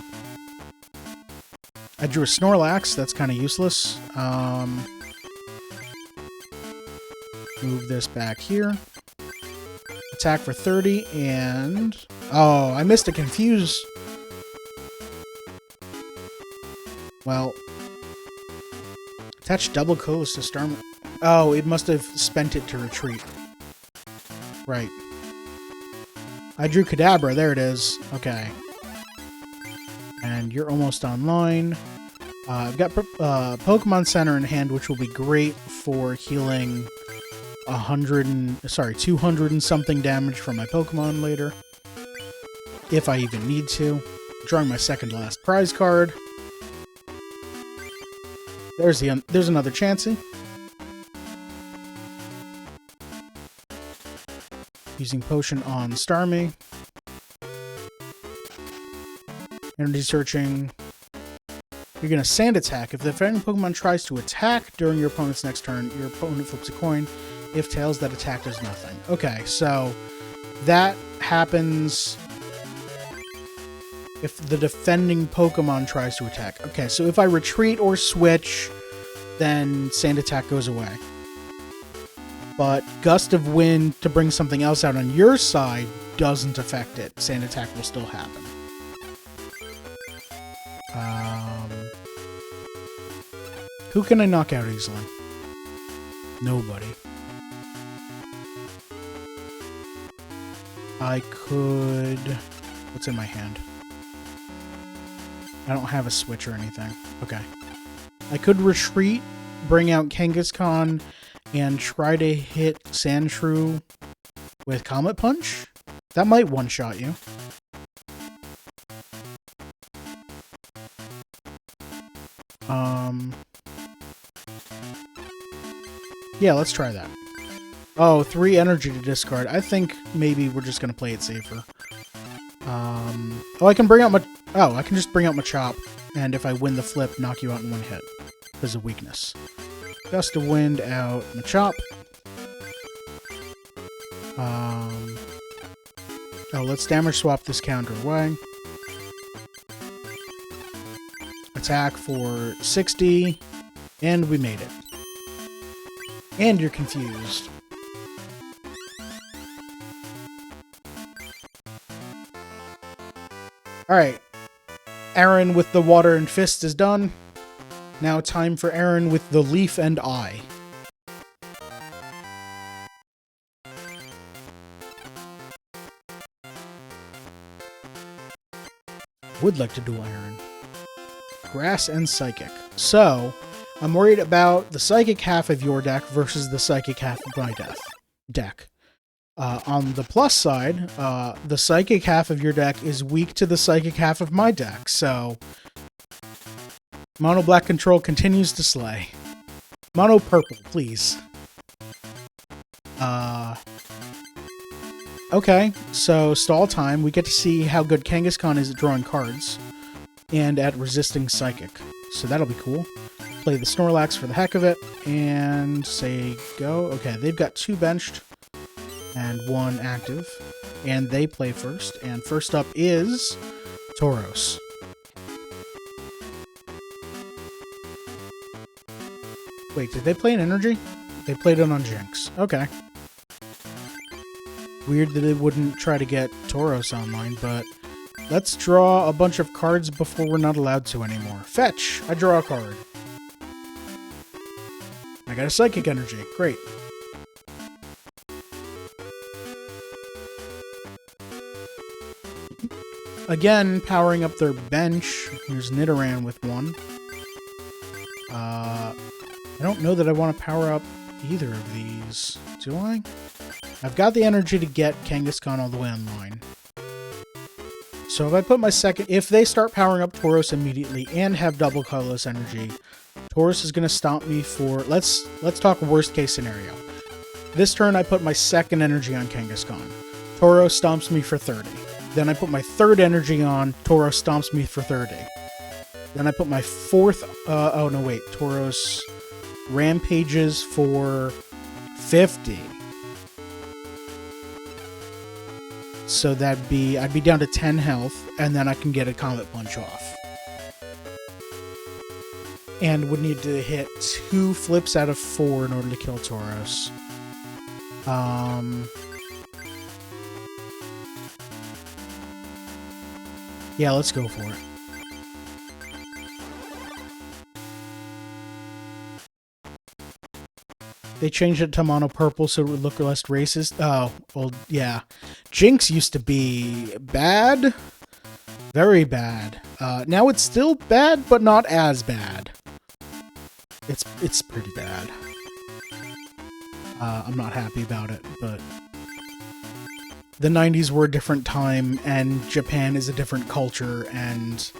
I drew a Snorlax, that's kind of useless. Move this back here. Attack for 30, and... Oh, I missed a Confuse. Well... Attach double colors to Starmie. Oh, it must have spent it to retreat. Right. I drew Kadabra, there it is. Okay. And you're almost online. I've got Pokemon Center in hand, which will be great for healing 200 and something damage from my Pokemon later. If I even need to. Drawing my second to last prize card. There's another Chansey. Using Potion on Starmie. Energy searching. You're going to Sand Attack. If the defending Pokemon tries to attack during your opponent's next turn, your opponent flips a coin. If tails, that attack does nothing. Okay, so that happens if the defending Pokemon tries to attack. Okay, so if I retreat or switch, then Sand Attack goes away. But Gust of Wind to bring something else out on your side doesn't affect it. Sand Attack will still happen. Who can I knock out easily? Nobody. I could... What's in my hand? I don't have a switch or anything. Okay. I could retreat, bring out Kangaskhan, and try to hit Sandshrew with Comet Punch. That might one-shot you. Yeah, let's try that. Oh, 3 energy to discard. I think maybe we're just going to play it safer. Oh, I can bring out my... Oh, I can just bring out Machop, and if I win the flip, knock you out in one hit. Because of weakness. Gust of Wind out Machop. Oh, let's damage swap this counter away. Attack for 60, and we made it. And you're confused. Alright. Aaron with the Water and Fist is done. Now time for Aaron with the Leaf and Eye. Would like to duel Aaron. Grass and Psychic. So, I'm worried about the Psychic half of your deck versus the Psychic half of my deck. On the plus side, the Psychic half of your deck is weak to the Psychic half of my deck, so... Mono Black Control continues to slay. Mono Purple, please. Okay, so stall time. We get to see how good Kangaskhan is at drawing cards and at resisting Psychic. So that'll be cool. Play the Snorlax for the heck of it and say go. Okay, they've got 2 benched and 1 active. And they play first. And first up is Tauros. Wait, did they play an energy? They played it on Jinx. Okay. Weird that they wouldn't try to get Tauros online, but let's draw a bunch of cards before we're not allowed to anymore. Fetch! I draw a card. I got a Psychic Energy. Great. Again, powering up their bench. Here's Nidoran with 1. I don't know that I want to power up either of these. Do I? I've got the energy to get Kangaskhan all the way online. So if I put my second... If they start powering up Tauros immediately and have double colorless energy, Tauros is going to stomp me for... Let's talk worst case scenario. This turn I put my second energy on Kangaskhan. Tauros stomps me for 30. Then I put my third energy on, Tauros stomps me for 30. Then I put my fourth... oh no, wait. Tauros rampages for 50. So I'd be down to 10 health, and then I can get a Comet Punch off. And would need to hit 2 flips out of 4 in order to kill Tauros. Yeah, let's go for it. They changed it to mono purple so it would look less racist. Oh, well, yeah. Jinx used to be bad. Very bad. Now it's still bad, but not as bad. It's pretty bad. I'm not happy about it, but... The 90s were a different time, and Japan is a different culture, and...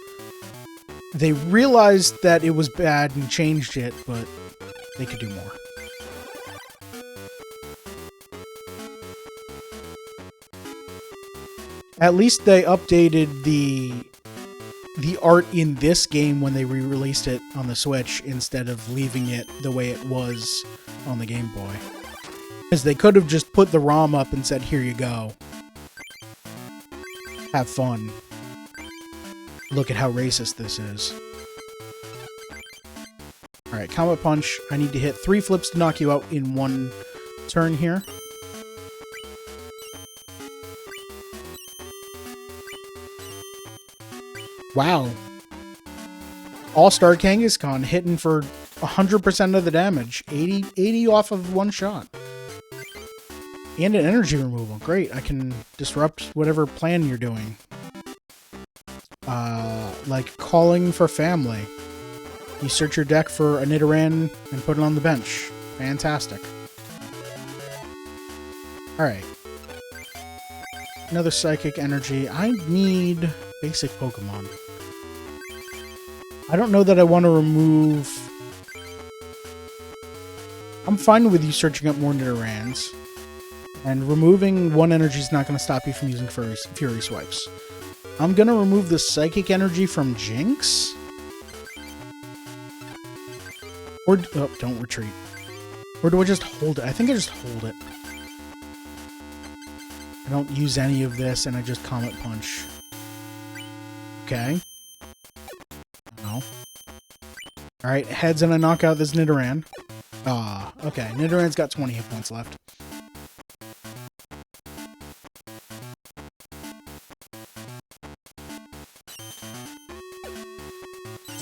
They realized that it was bad and changed it, but they could do more. At least they updated the art in this game when they re-released it on the Switch instead of leaving it the way it was on the Game Boy. Because they could have just put the ROM up and said, here you go. Have fun. Look at how racist this is. Alright, Comet Punch. I need to hit 3 flips to knock you out in 1 turn here. Wow. All-Star Kangaskhan hitting for 100% of the damage. 80 off of 1 shot. And an energy removal. Great. I can disrupt whatever plan you're doing. Like calling for family. You search your deck for a Nidoran and put it on the bench. Fantastic. Alright. Another Psychic Energy. I need basic Pokemon. I don't know that I want to remove... I'm fine with you searching up more Nidorans. And removing 1 energy is not going to stop you from using Fury Swipes. I'm going to remove the Psychic Energy from Jinx. Or... Oh, don't retreat. Or do I just hold it? I think I just hold it. I don't use any of this, and I just Comet Punch. Okay. No. Alright, heads and I knock out this Nidoran. Ah, okay. Nidoran's got 20 hit points left.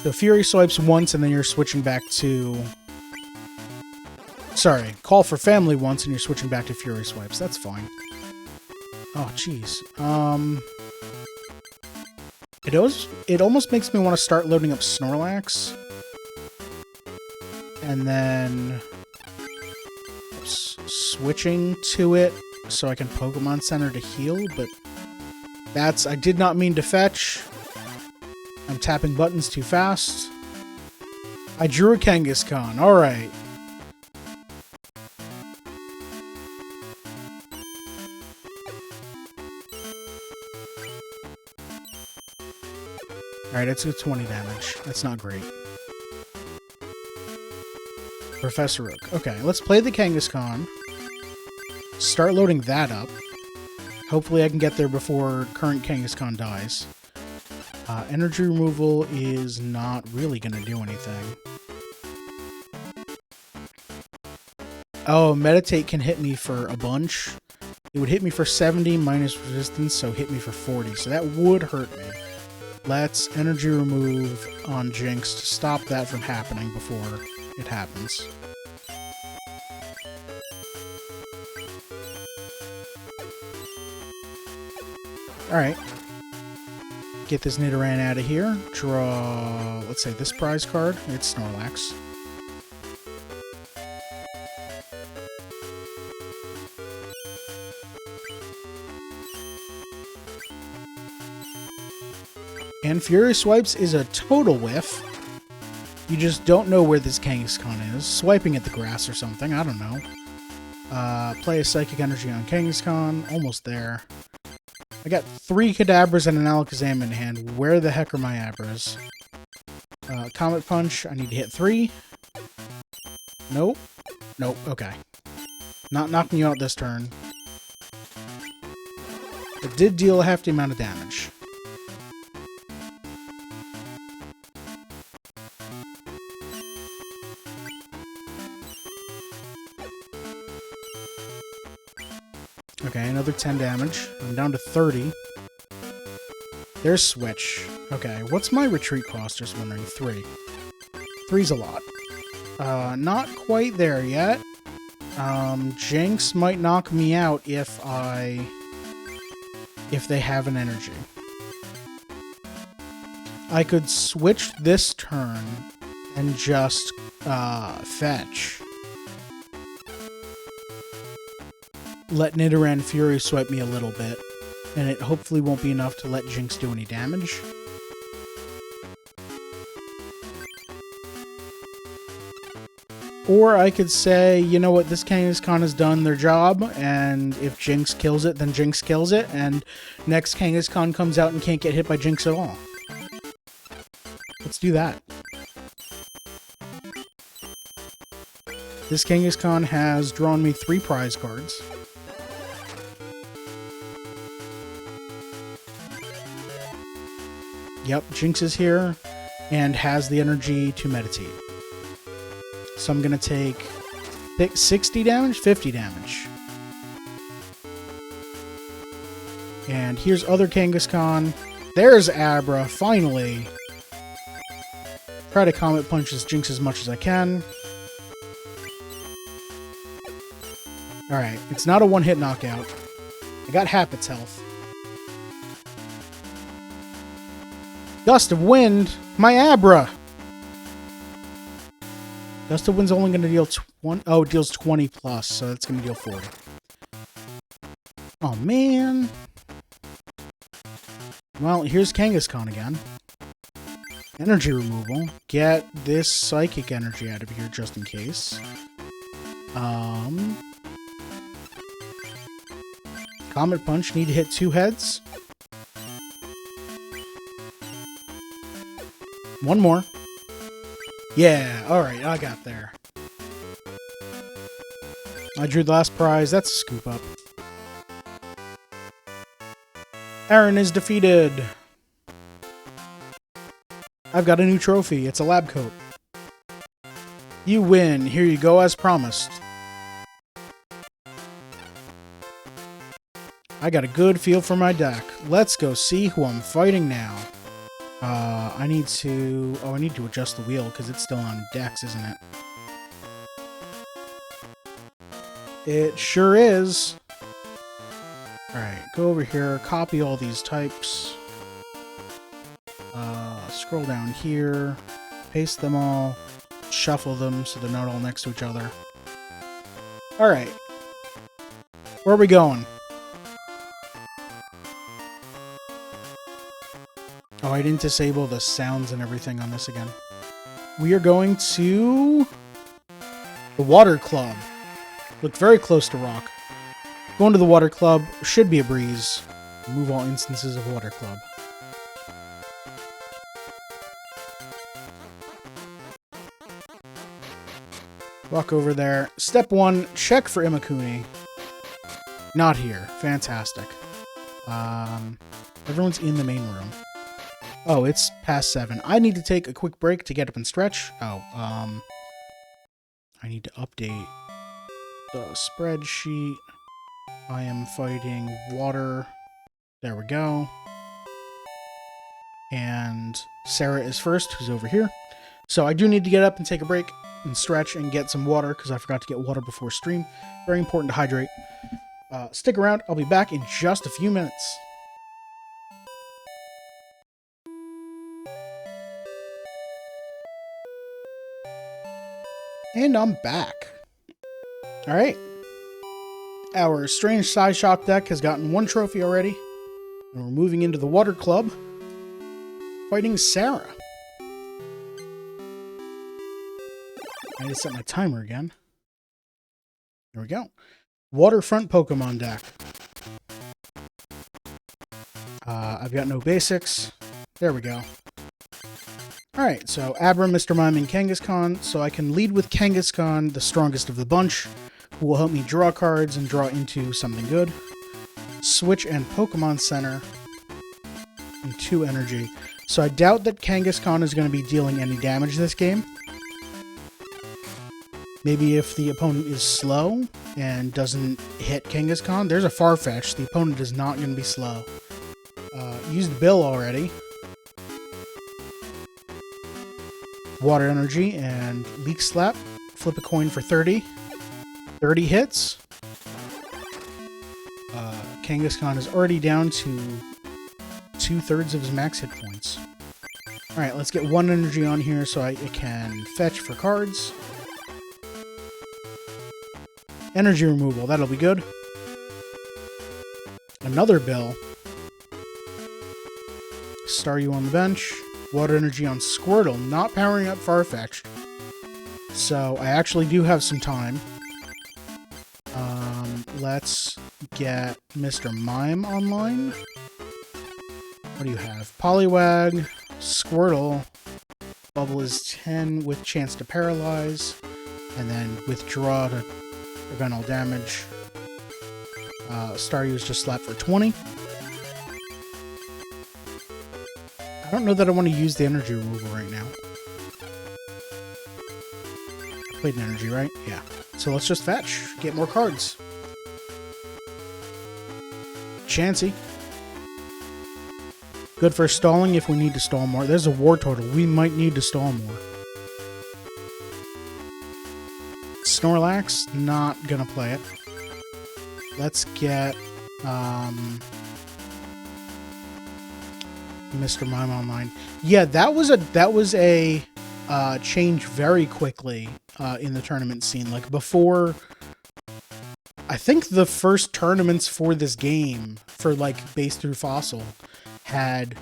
So Fury Swipes once, and then you're switching back to... Sorry, Call for Family once, and you're switching back to Fury Swipes. That's fine. Oh, jeez. It almost makes me want to start loading up Snorlax. And then... switching to it so I can Pokemon Center to heal, but... That's... I did not mean to fetch. I'm tapping buttons too fast. I drew a Kangaskhan. Alright. Alright, it's a 20 damage. That's not great. Professor Oak. Okay, let's play the Kangaskhan. Start loading that up. Hopefully I can get there before current Kangaskhan dies. Energy removal is not really going to do anything. Oh, Meditate can hit me for a bunch. It would hit me for 70 minus resistance, so hit me for 40. So that would hurt me. Let's energy remove on Jinx to stop that from happening before it happens. Alright. Get this Nidoran out of here. Draw, let's say, this prize card. It's Snorlax. And Fury Swipes is a total whiff. You just don't know where this Kangaskhan is. Swiping at the grass or something, I don't know. Play a Psychic Energy on Kangaskhan. Almost there. I got 3 Kadabras and an Alakazam in hand. Where the heck are my Abras? Comet Punch. I need to hit 3. Nope. Nope. Okay. Not knocking you out this turn. It did deal a hefty amount of damage. Okay, another 10 damage. I'm down to 30. There's Switch. Okay, what's my retreat cost? Just wondering. 3. 3's a lot. Not quite there yet. Jinx might knock me out if they have an energy. I could switch this turn and just fetch. Let Nidoran Fury Swipe me a little bit, and it hopefully won't be enough to let Jinx do any damage. Or I could say, you know what, this Kangaskhan has done their job, and if Jinx kills it, then Jinx kills it, and next Kangaskhan comes out and can't get hit by Jinx at all. Let's do that. This Kangaskhan has drawn me 3 prize cards. Yep, Jinx is here, and has the energy to meditate. So I'm going to take 60 damage, 50 damage. And here's other Kangaskhan. There's Abra, finally. Try to Comet Punch this Jinx as much as I can. Alright, it's not a one-hit knockout. I got half its health. Gust of Wind? My Abra! Gust of Wind's only going to deal 20... Oh, it deals 20 plus, so that's going to deal 40. Oh, man. Well, here's Kangaskhan again. Energy removal. Get this Psychic Energy out of here just in case. Comet Punch. Need to hit 2 heads. One more. Yeah, alright, I got there. I drew the last prize. That's a scoop up. Aaron is defeated. I've got a new trophy. It's a lab coat. You win. Here you go as promised. I got a good feel for my deck. Let's go see who I'm fighting now. I need to... Oh, I need to adjust the wheel because it's still on Dex, isn't it? It sure is. Alright, go over here, copy all these types. Scroll down here, paste them all, shuffle them so they're not all next to each other. Alright. Where are we going? Oh, I didn't disable the sounds and everything on this again. We are going to the Water Club. Look very close to Rock. Going to the Water Club should be a breeze. Remove all instances of Water Club. Walk over there. Step 1, check for Imakuni. Not here. Fantastic. Everyone's in the main room. Oh, it's past 7. I need to take a quick break to get up and stretch. Oh, I need to update the spreadsheet. I am fighting water. There we go. And Sarah is first, who's over here. So I do need to get up and take a break and stretch and get some water, because I forgot to get water before stream. Very important to hydrate. Stick around. I'll be back in just a few minutes. And I'm back. Alright. Our Strange Side Shop deck has gotten 1 trophy already. And we're moving into the Water Club. fighting Sarah. I need to set my timer again. There we go. Waterfront Pokemon deck. I've got no basics. There we go. Alright, so Abra, Mr. Mime, and Kangaskhan. So I can lead with Kangaskhan, the strongest of the bunch, who will help me draw cards and draw into something good. Switch and Pokemon Center. And 2 energy. So I doubt that Kangaskhan is going to be dealing any damage this game. Maybe if the opponent is slow and doesn't hit Kangaskhan. There's a Farfetch. The opponent is not going to be slow. Used Bill already. Water Energy and Leak Slap. Flip a coin for 30. 30 hits. Kangaskhan is already down to 2/3 of his max hit points. Alright, let's get 1 energy on here so I can fetch for cards. Energy removal, that'll be good. Another Bill. Staryu on the bench. Water Energy on Squirtle, not powering up Farfetch. So I actually do have some time. Let's get Mr. Mime online. What do you have? Poliwag, Squirtle. Bubble is 10 with chance to paralyze. And then withdraw to prevent all damage. Staryu is just slapped for 20. I don't know that I want to use the energy removal right now. I played an energy, right? Yeah. So let's just fetch. Get more cards. Chansey. Good for stalling if we need to stall more. There's a War Turtle. We might need to stall more. Snorlax. Not gonna play it. Let's get Mr. Mime online. Yeah, that was a change very quickly in the tournament scene. Like before, I think the first tournaments for this game, for like base through fossil, had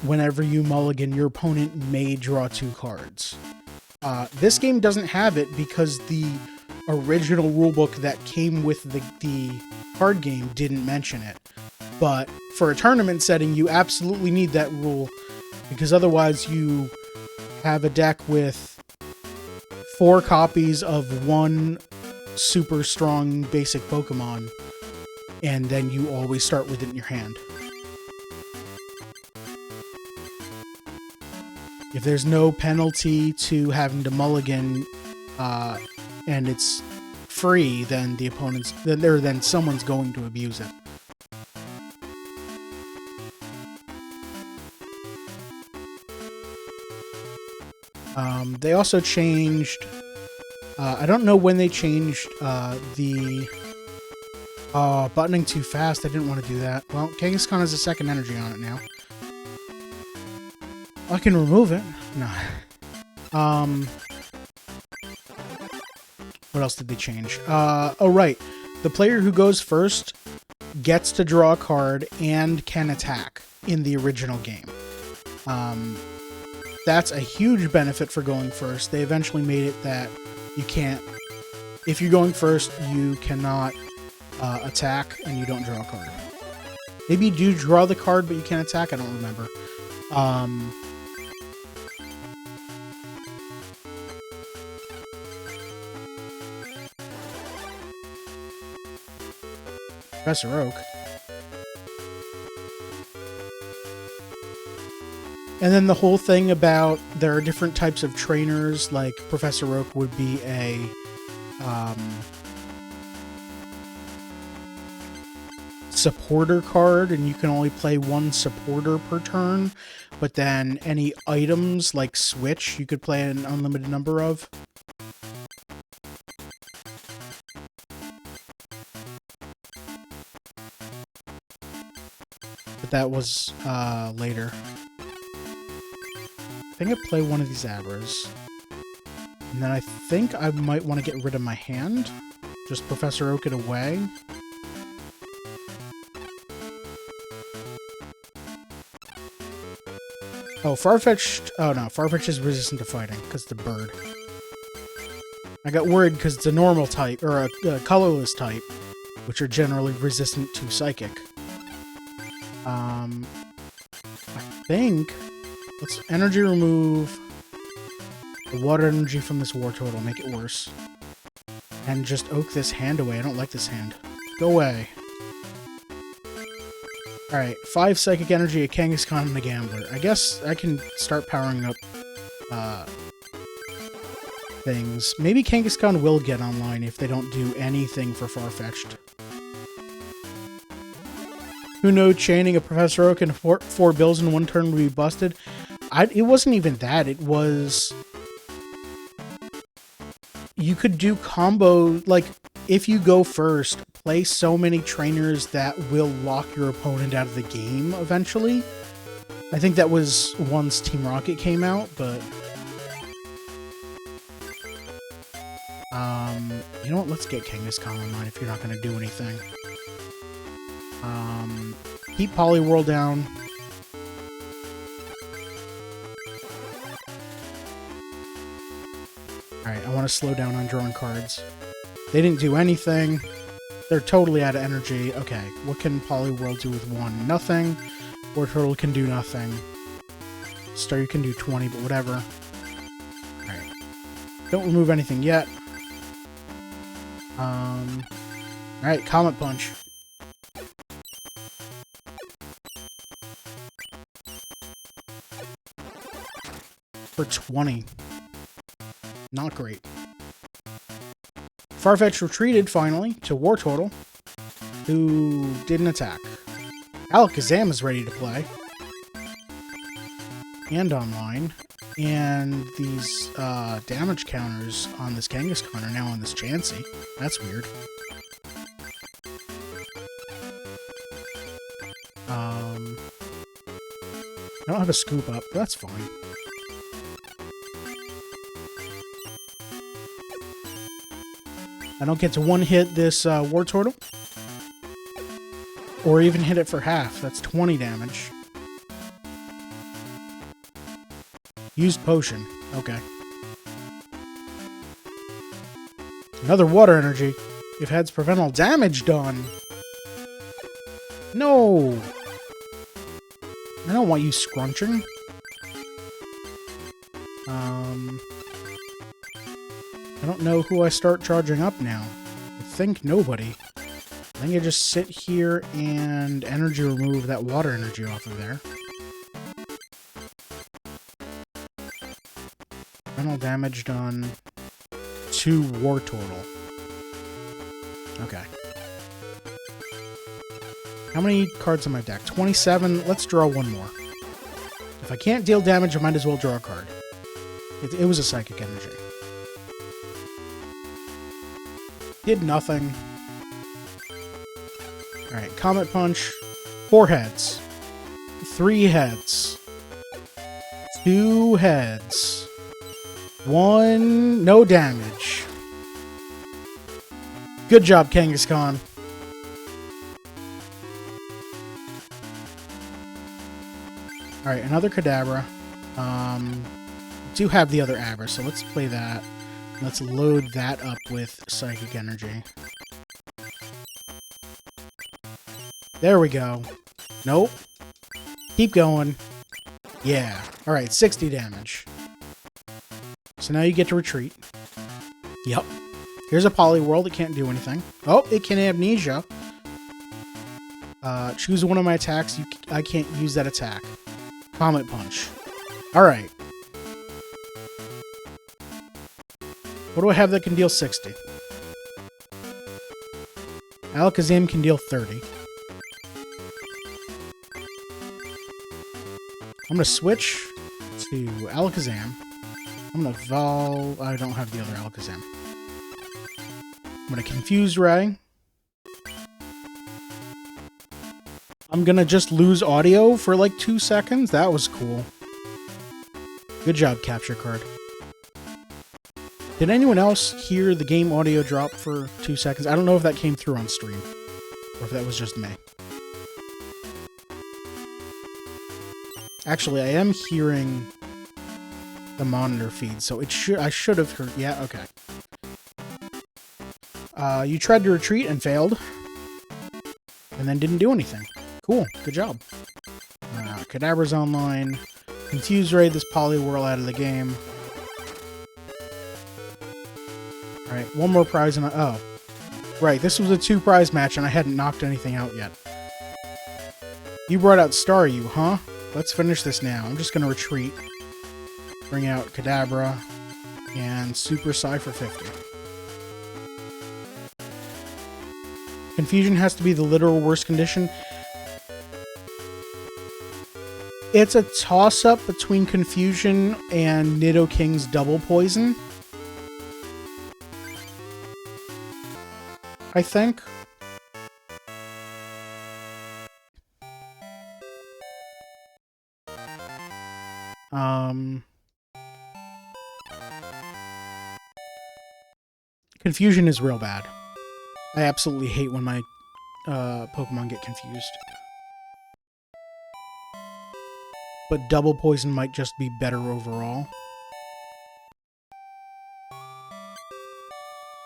whenever you mulligan, your opponent may draw 2 cards. This game doesn't have it because the original rulebook that came with the card game didn't mention it. But for a tournament setting, you absolutely need that rule, because otherwise you have a deck with 4 copies of one super strong basic Pokemon, and then you always start with it in your hand. If there's no penalty to having to mulligan, and it's free, then the opponent's then someone's going to abuse it. They also changed. I don't know when they changed the buttoning too fast. I didn't want to do that. Well, Kangaskhan has a 2nd energy on it now. I can remove it. No. What else did they change? Oh, right. The player who goes first gets to draw a card and can attack in the original game. That's a huge benefit for going first. They eventually made it that you can't... If you're going first, you cannot attack and you don't draw a card. Maybe you do draw the card, but you can't attack? I don't remember. Professor Oak. And then the whole thing about there are different types of trainers, like Professor Oak would be a supporter card, and you can only play 1 supporter per turn, but then any items like Switch, you could play an unlimited number of. But that was later. I think I play one of these Abras. And then I think I might want to get rid of my hand. Just Professor Oak it away. Oh, Farfetch'd... Oh, no. Farfetch is resistant to fighting, because it's a bird. I got worried because it's a normal type, or a colorless type, which are generally resistant to Psychic. I think... Let's energy remove the water energy from this war total, make it worse. And just oak this hand away. I don't like this hand. Go away. Alright, 5 psychic energy, a Kangaskhan, and a Gambler. I guess I can start powering up things. Maybe Kangaskhan will get online if they don't do anything for Farfetch'd. Who knows, chaining a Professor Oak and 4 bills in 1 turn would be busted? It wasn't even that, it was... You could do combo, like, if you go first, play so many trainers that will lock your opponent out of the game eventually. I think that was once Team Rocket came out, but... you know what, let's get Kangaskhan online if you're not going to do anything. Keep Poliwhirl down. Alright, I want to slow down on drawing cards. They didn't do anything. They're totally out of energy. Okay, what can Poliwhirl do with 1? Nothing. War Turtle can do nothing. Staryu can do 20, but whatever. Alright. Don't remove anything yet. Alright, Comet Punch. For 20. Not great. Farfetch retreated, finally, to War Turtle, who didn't attack. Alakazam is ready to play. And online. And these damage counters on this Kangaskhan are now on this Chansey. That's weird. I don't have a scoop up, but that's fine. I don't get to one-hit this War Turtle. Or even hit it for half. That's 20 damage. Used potion. Okay. Another water energy. If heads prevent all damage done. No! I don't want you scrunching. I don't know who I start charging up now. I think nobody. I think I just sit here and energy remove that water energy off of there. Final damage done to War Turtle. Okay. How many cards in my deck? 27. Let's draw one more. If I can't deal damage, I might as well draw a card. It was a Psychic Energy. Did nothing. Alright, Comet Punch. 4 heads. 3 heads. 2 heads. 1... No damage. Good job, Kangaskhan. Alright, another Kadabra. Do have the other Abra, so let's play that. Let's load that up with Psychic Energy. There we go. Nope. Keep going. Yeah. Alright, 60 damage. So now you get to retreat. Yep. Here's a Poliwhirl. It can't do anything. Oh, it can Amnesia. Choose one of my attacks. I can't use that attack. Comet Punch. Alright. What do I have that can deal 60? Alakazam can deal 30. I'm going to switch to Alakazam. I'm going to evolve... I don't have the other Alakazam. I'm going to Confuse Ray. I'm going to just lose audio for like 2 seconds. That was cool. Good job, Capture Card. Did anyone else hear the game audio drop for 2 seconds? I don't know if that came through on stream, or if that was just me. Actually, I am hearing the monitor feed, so I should have heard. Yeah, okay. You tried to retreat and failed, and then didn't do anything. Cool, good job. Kadabra's online. Confuse Ray, this Poliwhirl out of the game. Alright, one more prize and oh. Right, this was a 2-prize match and I hadn't knocked anything out yet. You brought out Staryu, huh? Let's finish this now. I'm just gonna retreat. Bring out Kadabra and Super Psy for 50. Confusion has to be the literal worst condition. It's a toss-up between Confusion and Nidoking's Double Poison, I think. Confusion is real bad. I absolutely hate when my Pokemon get confused. But Double Poison might just be better overall.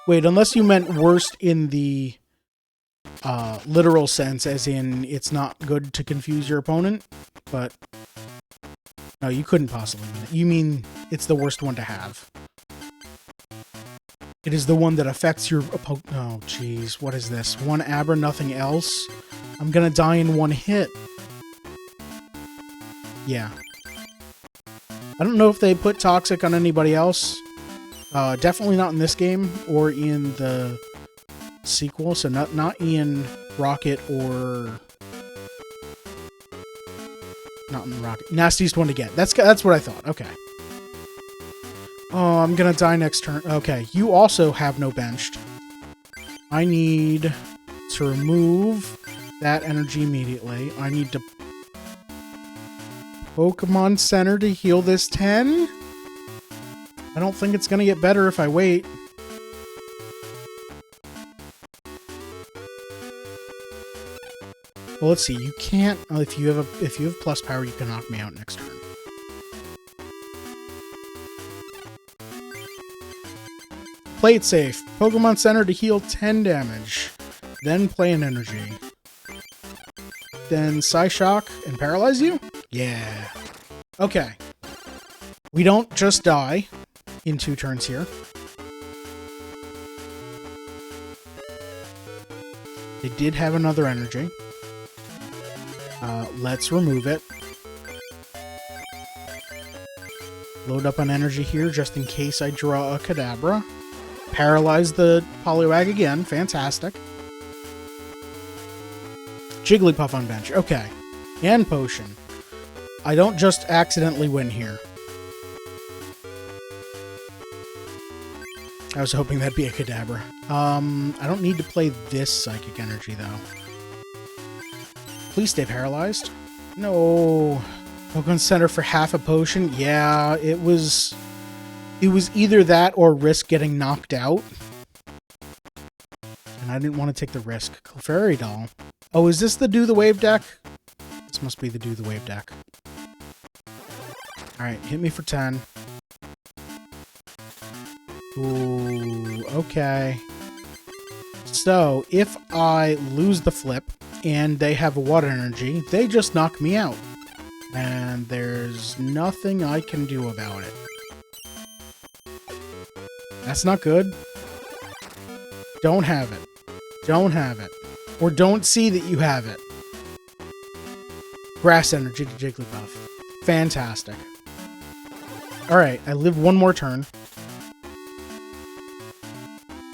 Wait, unless you meant worst in the literal sense, as in it's not good to confuse your opponent, but no, you couldn't possibly mean it. You mean it's the worst one to have. It is the one that affects your opponent. Oh, jeez, what is this? One Abra, nothing else? I'm gonna die in one hit. Yeah. I don't know if they put Toxic on anybody else. Definitely not in this game or in the sequel. So not in Rocket or not in Rocket. Nastiest one to get. That's what I thought. Okay. Oh, I'm gonna die next turn. Okay, you also have no benched. I need to remove that energy immediately. I need to Pokemon Center to heal this 10. I don't think it's gonna get better if I wait. Well, let's see. You can't. If you have plus power, you can knock me out next turn. Play it safe. Pokemon Center to heal 10 damage. Then play an energy. Then Psyshock and paralyze you? Yeah. Okay. We don't just die in 2 turns here. They did have another energy. Let's remove it. Load up on energy here just in case I draw a Kadabra. Paralyze the Poliwag again. Fantastic. Jigglypuff on bench. Okay. And Potion. I don't just accidentally win here. I was hoping that'd be a Kadabra. I don't need to play this Psychic Energy, though. Please stay paralyzed. No. Pokemon Center for half a potion? Yeah, it was either that or risk getting knocked out. And I didn't want to take the risk. Clefairy Doll. Oh, is this the Do the Wave deck? This must be the Do the Wave deck. Alright, hit me for 10. Ooh, okay. So, if I lose the flip and they have a water energy, they just knock me out. And there's nothing I can do about it. That's not good. Don't have it. Don't have it. Or don't see that you have it. Grass energy to Jigglypuff. Fantastic. Alright, I live one more turn.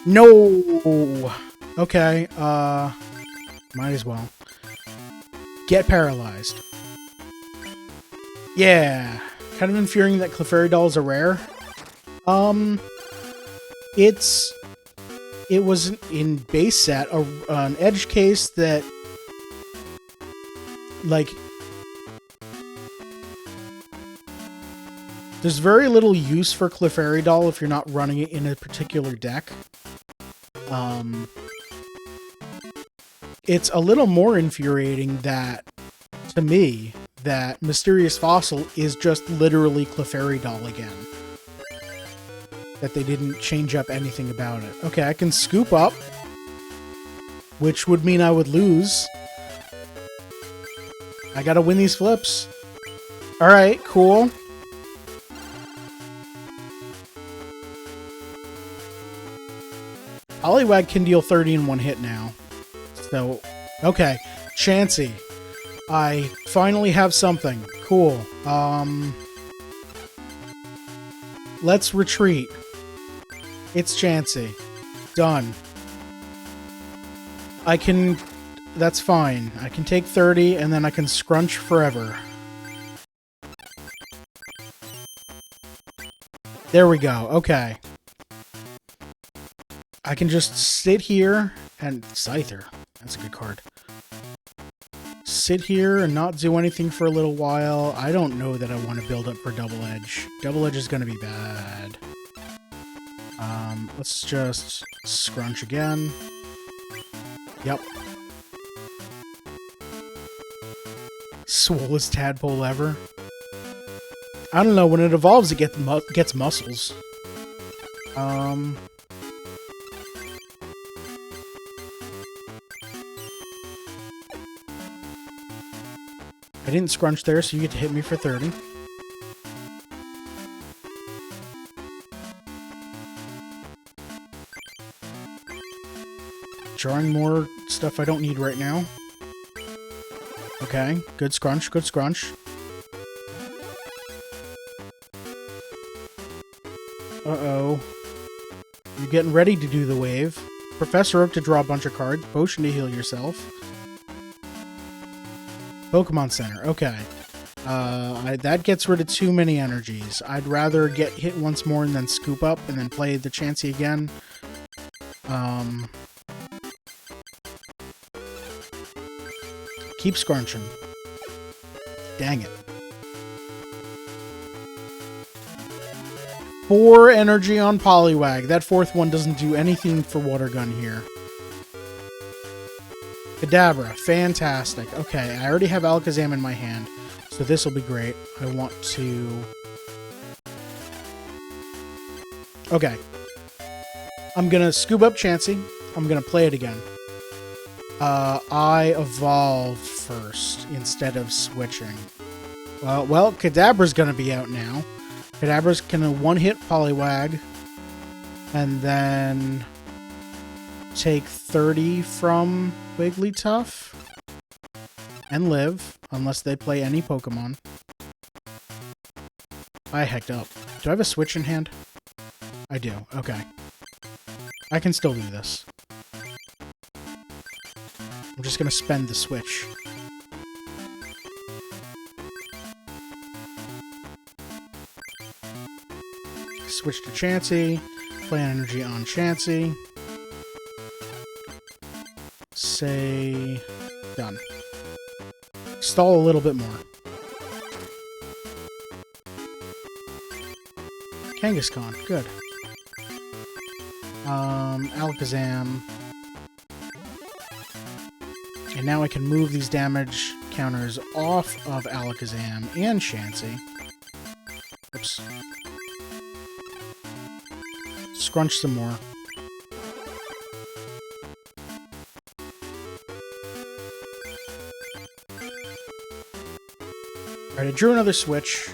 No! Okay, might as well. Get paralyzed. Yeah. Kind of infuriating that Clefairy Doll is a rare. It was in base set an edge case that, like, there's very little use for Clefairy Doll if you're not running it in a particular deck. It's a little more infuriating that, to me, that Mysterious Fossil is just literally Clefairy Doll again. That they didn't change up anything about it. Okay, I can scoop up, which would mean I would lose. I gotta win these flips. Alright, cool. Poliwag can deal 30 in one hit now. So, okay. Chansey. I finally have something. Cool. Let's retreat. It's Chansey. Done. I can... That's fine. I can take 30, and then I can scrunch forever. There we go. Okay. I can just sit here and... Scyther. That's a good card. Sit here and not do anything for a little while. I don't know that I want to build up for Double Edge. Double Edge is going to be bad. Let's just scrunch again. Yep. Swollest tadpole ever. I don't know, when it evolves it gets muscles. I didn't scrunch there, so you get to hit me for 30. Drawing more stuff I don't need right now. Okay, good scrunch, good scrunch. Uh-oh. You're getting ready to do the wave. Professor Oak to draw a bunch of cards. Potion to heal yourself. Pokemon Center, okay. That gets rid of too many energies. I'd rather get hit once more and then scoop up and then play the Chansey again. Keep scrunching. Dang it. 4 energy on Poliwag. That 4th one doesn't do anything for Water Gun here. Kadabra. Fantastic. Okay, I already have Alakazam in my hand, so this will be great. I want to... Okay. I'm gonna scoop up Chansey. I'm gonna play it again. I evolve first instead of switching. Well, Kadabra's gonna be out now. Kadabra's gonna one-hit Poliwag, and then take 30 from Wigglytuff, and live, unless they play any Pokemon. I hecked up. Do I have a switch in hand? I do, okay. I can still do this. I'm just gonna spend the switch. Switch to Chansey. Play energy on Chansey. Say... done. Stall a little bit more. Kangaskhan, good. Alakazam. And now I can move these damage counters off of Alakazam and Chansey. Oops. Scrunch some more. Alright, I drew another switch.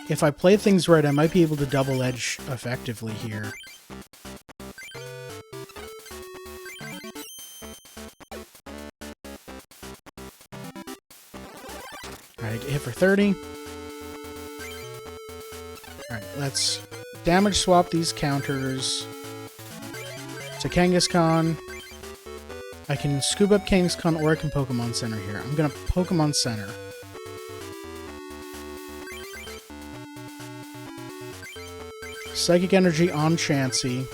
If I play things right, I might be able to double edge effectively here. Alright, hit for 30. Alright, let's damage swap these counters to Kangaskhan. I can scoop up Kangaskhan or I can Pokemon Center here. I'm gonna Pokemon Center. Psychic Energy on Chansey.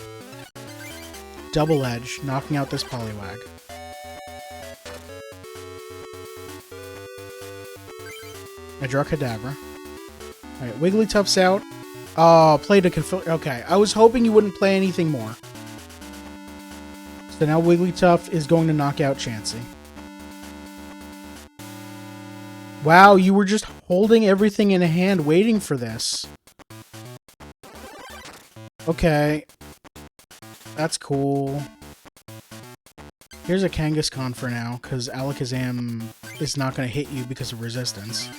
Double Edge, knocking out this Poliwag. I draw Kadabra. Alright, Wigglytuff's out. Oh, played a Okay, I was hoping you wouldn't play anything more. So now Wigglytuff is going to knock out Chansey. Wow, you were just holding everything in a hand waiting for this. Okay. That's cool. Here's a Kangaskhan for now, because Alakazam is not going to hit you because of resistance.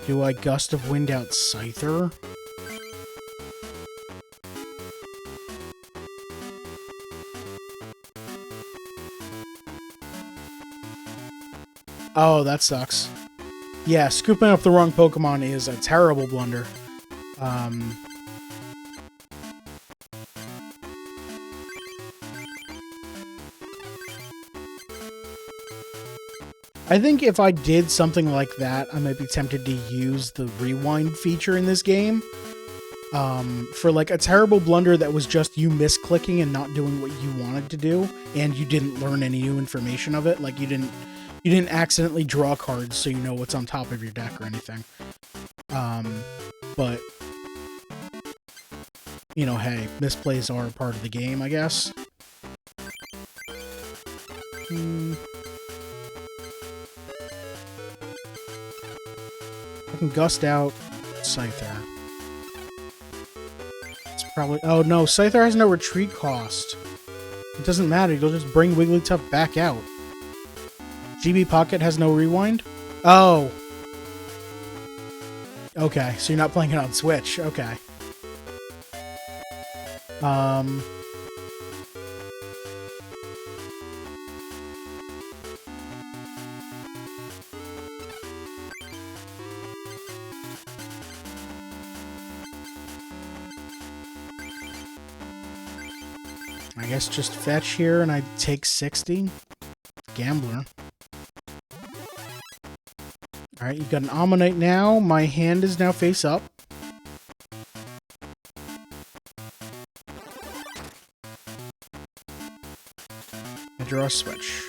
Do I Gust of Wind out Scyther? Oh, that sucks. Yeah, scooping up the wrong Pokemon is a terrible blunder. I think if I did something like that, I might be tempted to use the rewind feature in this game. For like a terrible blunder that was just you misclicking and not doing what you wanted to do, and you didn't learn any new information of it. Like you didn't accidentally draw cards so you know what's on top of your deck or anything. But you know, hey, misplays are a part of the game, I guess. I can Gust out Scyther. It's probably... Oh no, Scyther has no retreat cost. It doesn't matter, you'll just bring Wigglytuff back out. GB Pocket has no rewind? Oh. Okay, so you're not playing it on Switch. Okay. I guess just fetch here and I take 60. Gambler. Alright, you've got an Ammonite now. My hand is now face up. I draw a switch.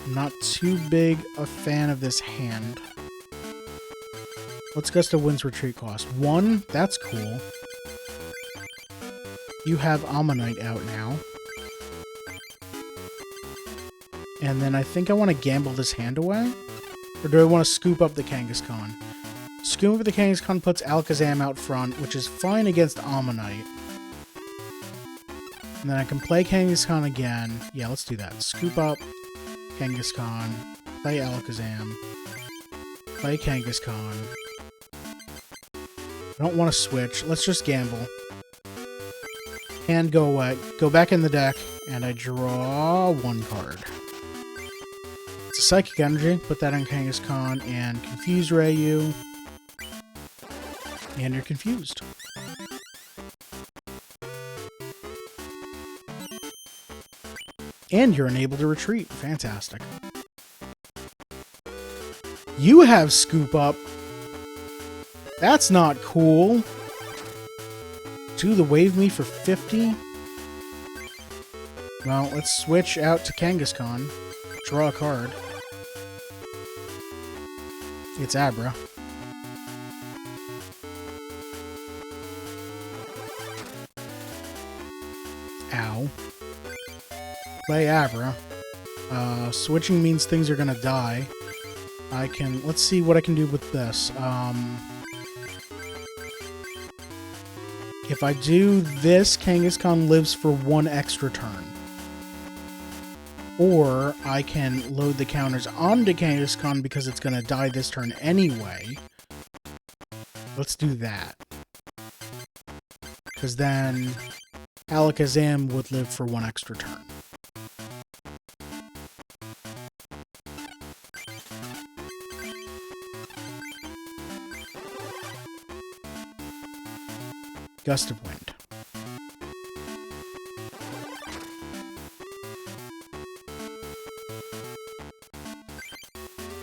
I'm not too big a fan of this hand. What's Gust of Wind's retreat cost? 1? That's cool. You have Ammonite out now. And then I think I want to gamble this hand away? Or do I want to scoop up the Kangaskhan? Scoop up the Kangaskhan puts Alakazam out front, which is fine against Ammonite. And then I can play Kangaskhan again. Yeah, let's do that. Scoop up Kangaskhan. Play Alakazam. Play Kangaskhan. I don't want to switch. Let's just gamble. Hand go away. Go back in the deck, and I draw 1 card. It's a Psychic Energy. Put that on Kangaskhan and Confuse Ray you. And you're confused. And you're unable to retreat. Fantastic. You have Scoop Up. That's not cool. Do the Wave Me for 50? Well, let's switch out to Kangaskhan. Draw a card. It's Abra. Ow. Play Abra. Switching means things are gonna die. I can... Let's see what I can do with this. If I do this, Kangaskhan lives for 1 extra turn. Or I can load the counters onto Kangaskhan because it's going to die this turn anyway. Let's do that. Because then Alakazam would live for 1 extra turn. Gust of Wind.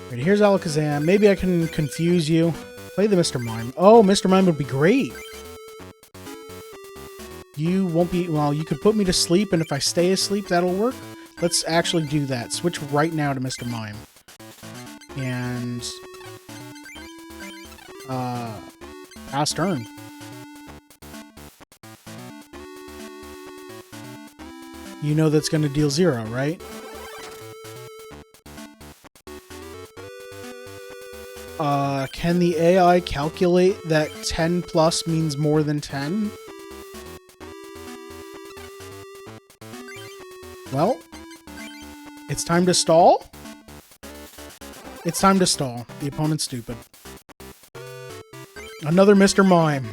Right, here's Alakazam. Maybe I can confuse you. Play the Mr. Mime. Oh, Mr. Mime would be great. You won't be... Well, you could put me to sleep, and if I stay asleep, that'll work. Let's actually do that. Switch right now to Mr. Mime. And... pass turn. You know that's going to deal 0, right? Can the AI calculate that 10 plus means more than 10? Well, it's time to stall? It's time to stall. The opponent's stupid. Another Mr. Mime.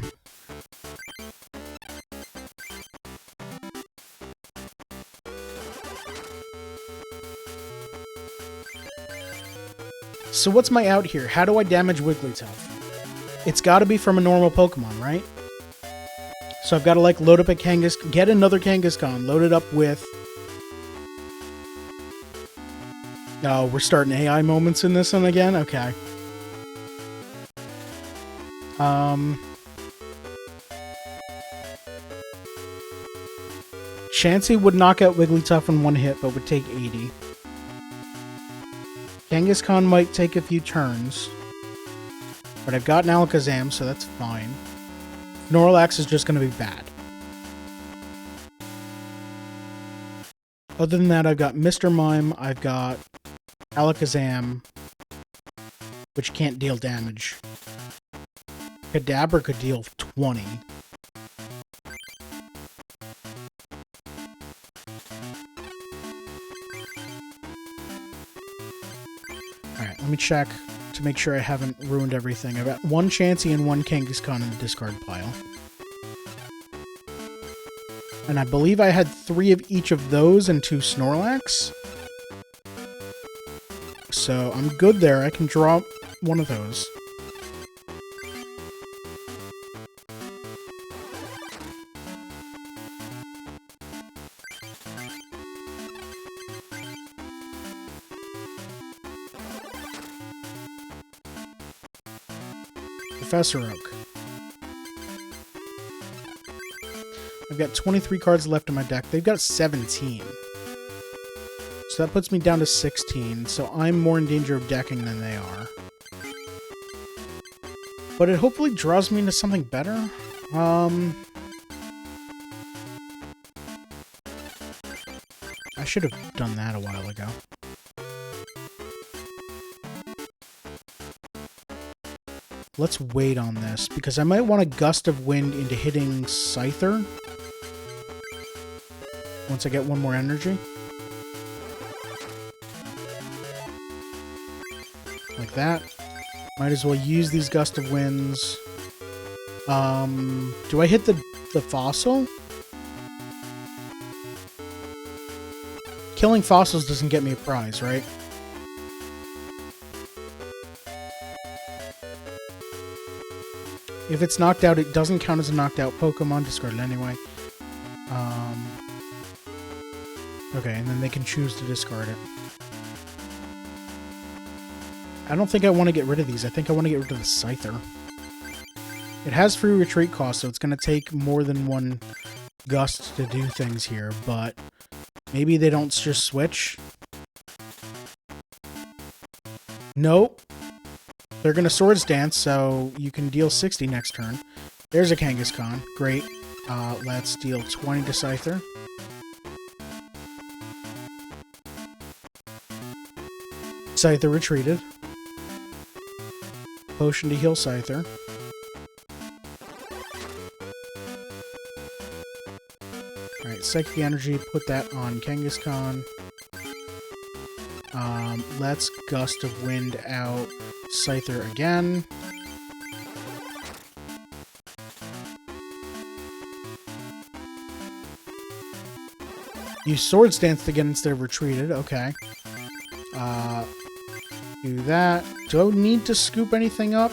So what's my out here? How do I damage Wigglytuff? It's got to be from a normal Pokemon, right? So I've got to, like, load up a Kangaskhan, get another Kangaskhan, load it up with... Oh, we're starting AI moments in this one again? Okay. Chansey would knock out Wigglytuff in one hit, but would take 80. Kangaskhan might take a few turns, but I've got an Alakazam, so that's fine. Snorlax is just going to be bad. Other than that, I've got Mr. Mime, I've got Alakazam, which can't deal damage. Kadabra could deal 20. Alright, let me check to make sure I haven't ruined everything. I've got one Chansey and one Kangaskhan in the discard pile. And I believe I had 3 of each of those and 2 Snorlax. So I'm good there. I can draw one of those. Professor Oak. I've got 23 cards left in my deck. They've got 17. So that puts me down to 16. So I'm more in danger of decking than they are. But it hopefully draws me into something better. I should have done that a while ago. Let's wait on this, because I might want a Gust of Wind into hitting Scyther. Once I get one more energy. Like that. Might as well use these Gust of Winds. Do I hit the fossil? Killing fossils doesn't get me a prize, right? If it's knocked out, it doesn't count as a knocked out Pokemon. Discard it anyway. Okay, and then they can choose to discard it. I don't think I want to get rid of these. I think I want to get rid of the Scyther. It has free retreat cost, so it's going to take more than one Gust to do things here, but maybe they don't just switch. Nope. They're going to Swords Dance, so you can deal 60 next turn. There's a Kangaskhan. Great. Let's deal 20 to Scyther. Scyther retreated. Potion to heal Scyther. Alright, Psychic Energy, put that on Kangaskhan. Let's Gust of Wind out Scyther again. Use Swords Dance again instead of retreated. Okay. Do that. Do I need to scoop anything up?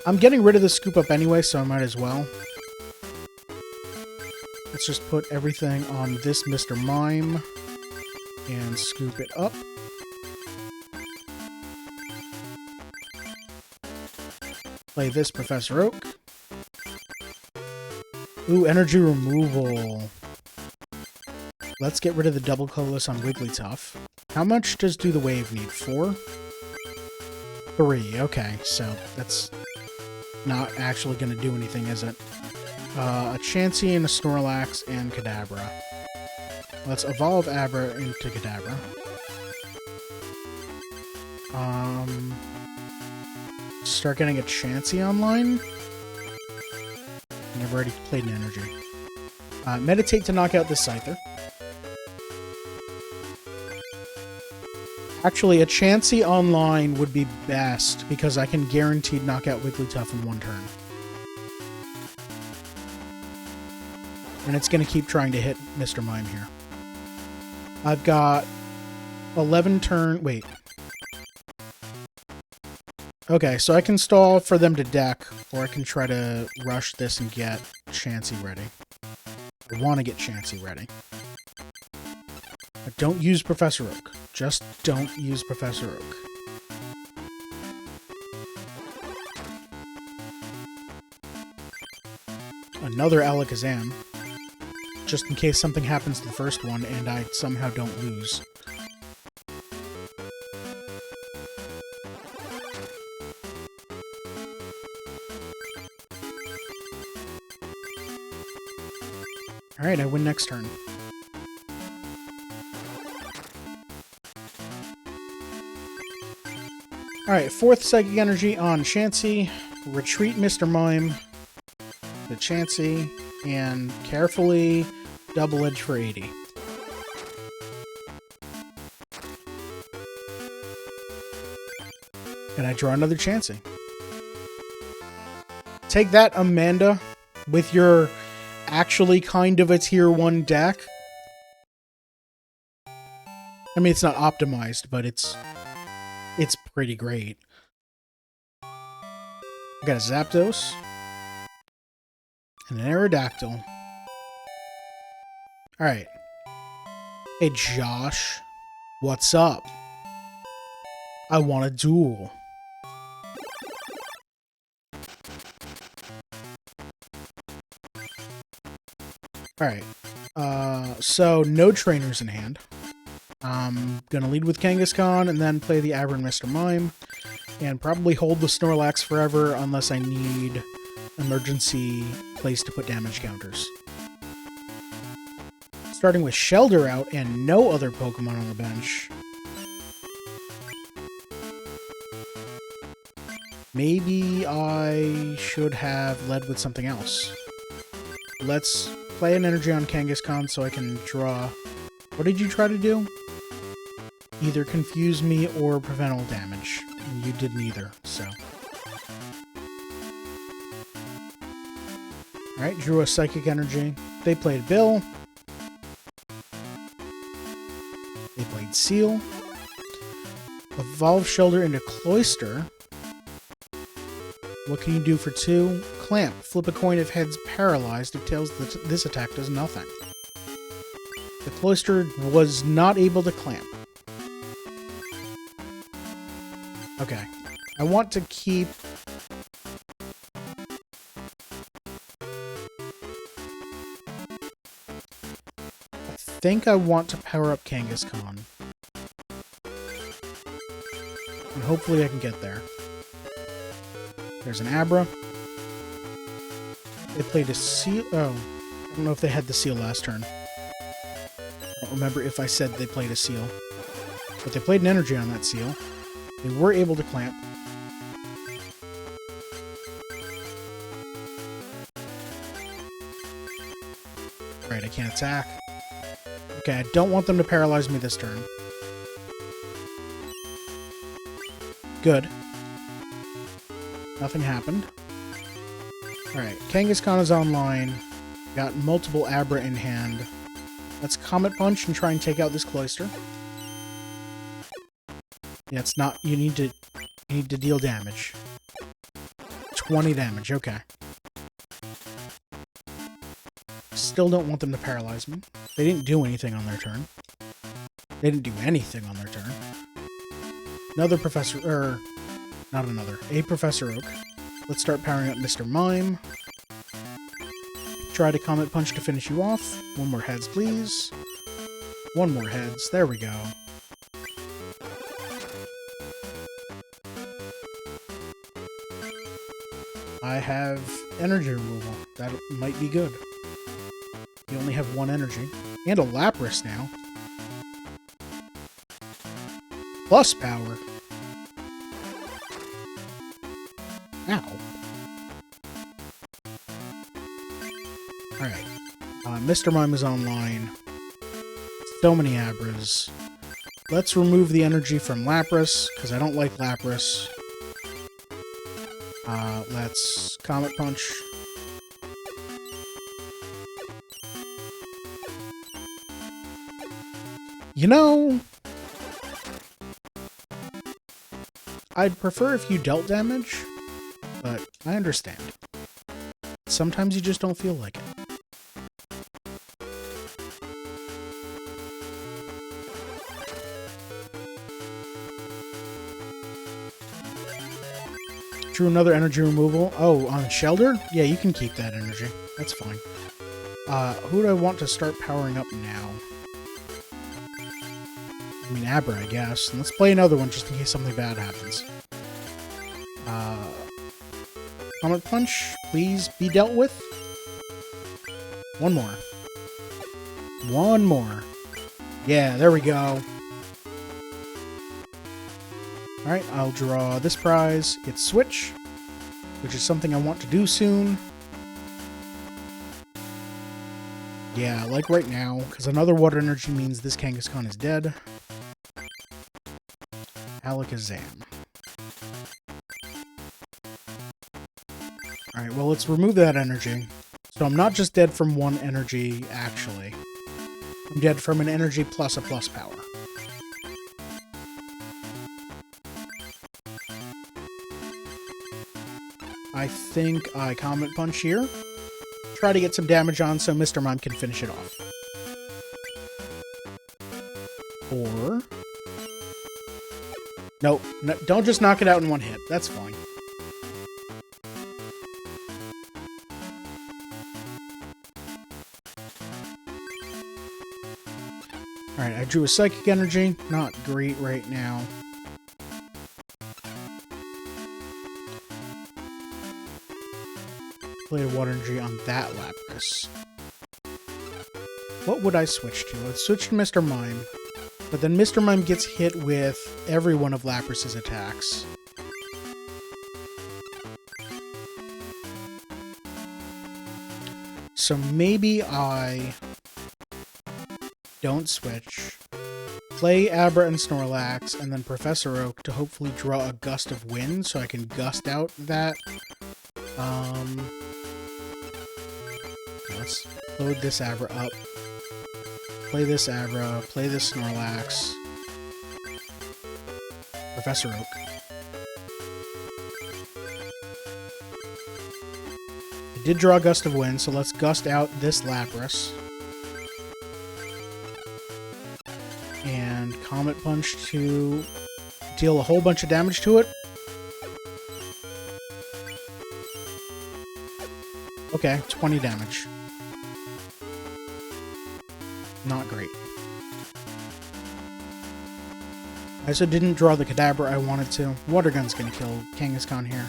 I'm getting rid of the scoop up anyway, so I might as well. Let's just put everything on this Mr. Mime and scoop it up. Play this Professor Oak. Ooh, energy removal. Let's get rid of the double colorless on Wigglytuff. How much does Do the Wave need? 4? 3, okay, so that's not actually going to do anything, is it? A Chansey and a Snorlax and Kadabra. Let's evolve Abra into Kadabra. Start getting a Chansey online. I've already played an energy. Meditate to knock out this Scyther. Actually, a Chansey online would be best, because I can guaranteed knock out Wigglytuff in one turn. And it's going to keep trying to hit Mr. Mime here. I've got 11 turn... Wait. Okay, so I can stall for them to deck, or I can try to rush this and get Chansey ready. I want to get Chansey ready. But don't use Professor Oak. Just don't use Professor Oak. Another Alakazam. Just in case something happens to the first one and I somehow don't lose. Alright, I win next turn. Alright, 4th Psychic Energy on Chansey. Retreat Mr. Mime. The Chansey. And carefully Double Edge for 80. And I draw another Chansey. Take that, Amanda, with your actually kind of a tier 1 deck. I mean, it's not optimized, but it's pretty great. I got a Zapdos. And an Aerodactyl. Alright. Hey, Josh. What's up? I want a duel. Alright. So no trainers in hand. I'm gonna lead with Kangaskhan and then play the Abra and Mr. Mime. And probably hold the Snorlax forever unless I need emergency place to put damage counters. Starting with Shelder out and no other Pokemon on the bench. Maybe I should have led with something else. Let's play an energy on Kangaskhan so I can draw... What did you try to do? Either confuse me or prevent all damage. And you did neither, so... Alright, drew a Psychic Energy. They played Bill. They played Seal. Evolve Shelter into Cloyster. What can you do for 2? Clamp. Flip a coin if head's paralyzed. If tails, this attack does nothing. The Cloyster was not able to clamp. Okay. I want to keep... I think I want to power up Kangaskhan. And hopefully I can get there. There's an Abra. They played a Seal. Oh, I don't know if they had the Seal last turn. I don't remember if I said they played a Seal. But they played an energy on that Seal. They were able to clamp. Alright, I can't attack. Okay, I don't want them to paralyze me this turn. Good. Nothing happened. Alright, Kangaskhan is online. Got multiple Abra in hand. Let's Comet Punch and try and take out this Cloyster. Yeah, it's not... You need to deal damage. 20 damage, okay. Still don't want them to paralyze me. They didn't do anything on their turn. They didn't do anything on their turn. Another Professor... not another. A Professor Oak. Let's start powering up Mr. Mime. Try to Comet Punch to finish you off. One more heads, please. One more heads. There we go. I have energy removal. That might be good. You only have one energy. And a Lapras now. Plus power. Ow. Alright. Mr. Mime is online. So many Abras. Let's remove the energy from Lapras, because I don't like Lapras. Let's Comet Punch. You know, I'd prefer if you dealt damage, but I understand. Sometimes you just don't feel like it. Drew another energy removal. Oh, on Shelter? Yeah, you can keep that energy. That's fine. Who do I want to start powering up now? I mean, Abra, I guess. And let's play another one just in case something bad happens. Comet Punch, please be dealt with. One more. One more. Yeah, there we go. Alright, I'll draw this prize. It's Switch, which is something I want to do soon. Yeah, like right now, because another water energy means this Kangaskhan is dead. Alakazam. Alright, well, let's remove that energy. So I'm not just dead from one energy, actually. I'm dead from an energy plus a plus power. I think I Comet Punch here. Try to get some damage on so Mr. Mime can finish it off. Or... Nope, no, don't just knock it out in one hit. That's fine. Alright, I drew a Psychic Energy. Not great right now. Play a Water Energy on that Lapras. What would I switch to? Let's switch to Mr. Mime. But then Mr. Mime gets hit with every one of Lapras's attacks. So maybe I don't switch. Play Abra and Snorlax, and then Professor Oak to hopefully draw a Gust of Wind so I can gust out that. Let's load this Abra up. Play this Abra, play this Snorlax. Professor Oak. I did draw a Gust of Wind, so let's gust out this Lapras. And Comet Punch to deal a whole bunch of damage to it. Okay, 20 damage. Not great. I also didn't draw the Kadabra I wanted to. Water Gun's gonna kill Kangaskhan here.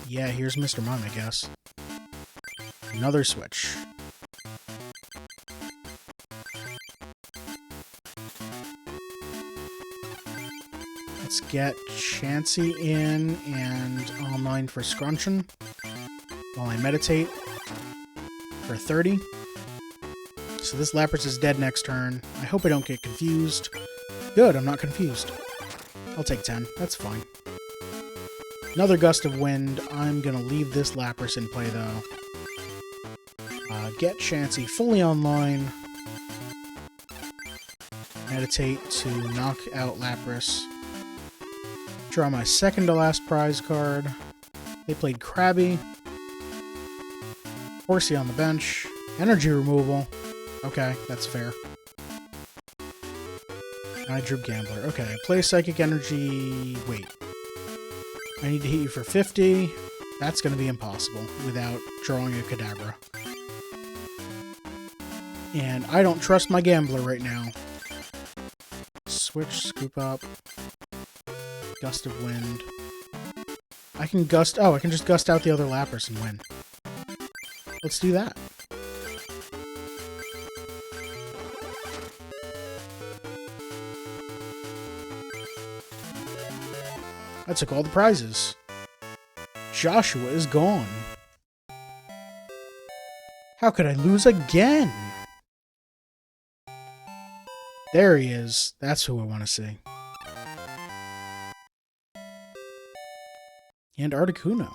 Yeah, here's Mr. Mime, I guess. Another switch. Let's get Chansey in and online for Scruncheon while I meditate for 30. So this Lapras is dead next turn. I hope I don't get confused. Good, I'm not confused. I'll take 10. That's fine. Another Gust of Wind. I'm going to leave this Lapras in play, though. Get Chansey fully online. Meditate to knock out Lapras. Draw my second to last prize card. They played Krabby. Horsey on the bench. Energy removal. Okay, that's fair. I drew Gambler. Okay, play Psychic Energy. Wait. I need to hit you for 50. That's going to be impossible without drawing a Kadabra. And I don't trust my Gambler right now. Switch, scoop up. Gust of Wind. I can gust... Oh, I can just gust out the other Lapras and win. Let's do that. I took all the prizes. Joshua is gone. How could I lose again? There he is. That's who I want to see. And Articuno.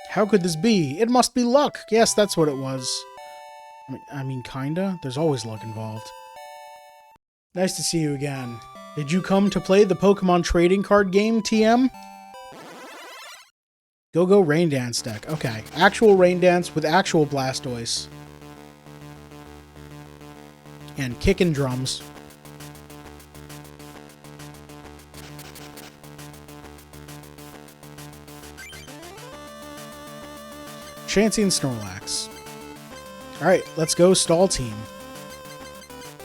How could this be? It must be luck. Yes, that's what it was. I mean, kinda. There's always luck involved. Nice to see you again. Did you come to play the Pokemon trading card game, TM? Go Rain Dance deck. Okay. Actual Rain Dance with actual Blastoise. And kicking drums. Chansey and Snorlax. Alright, let's go Stall Team.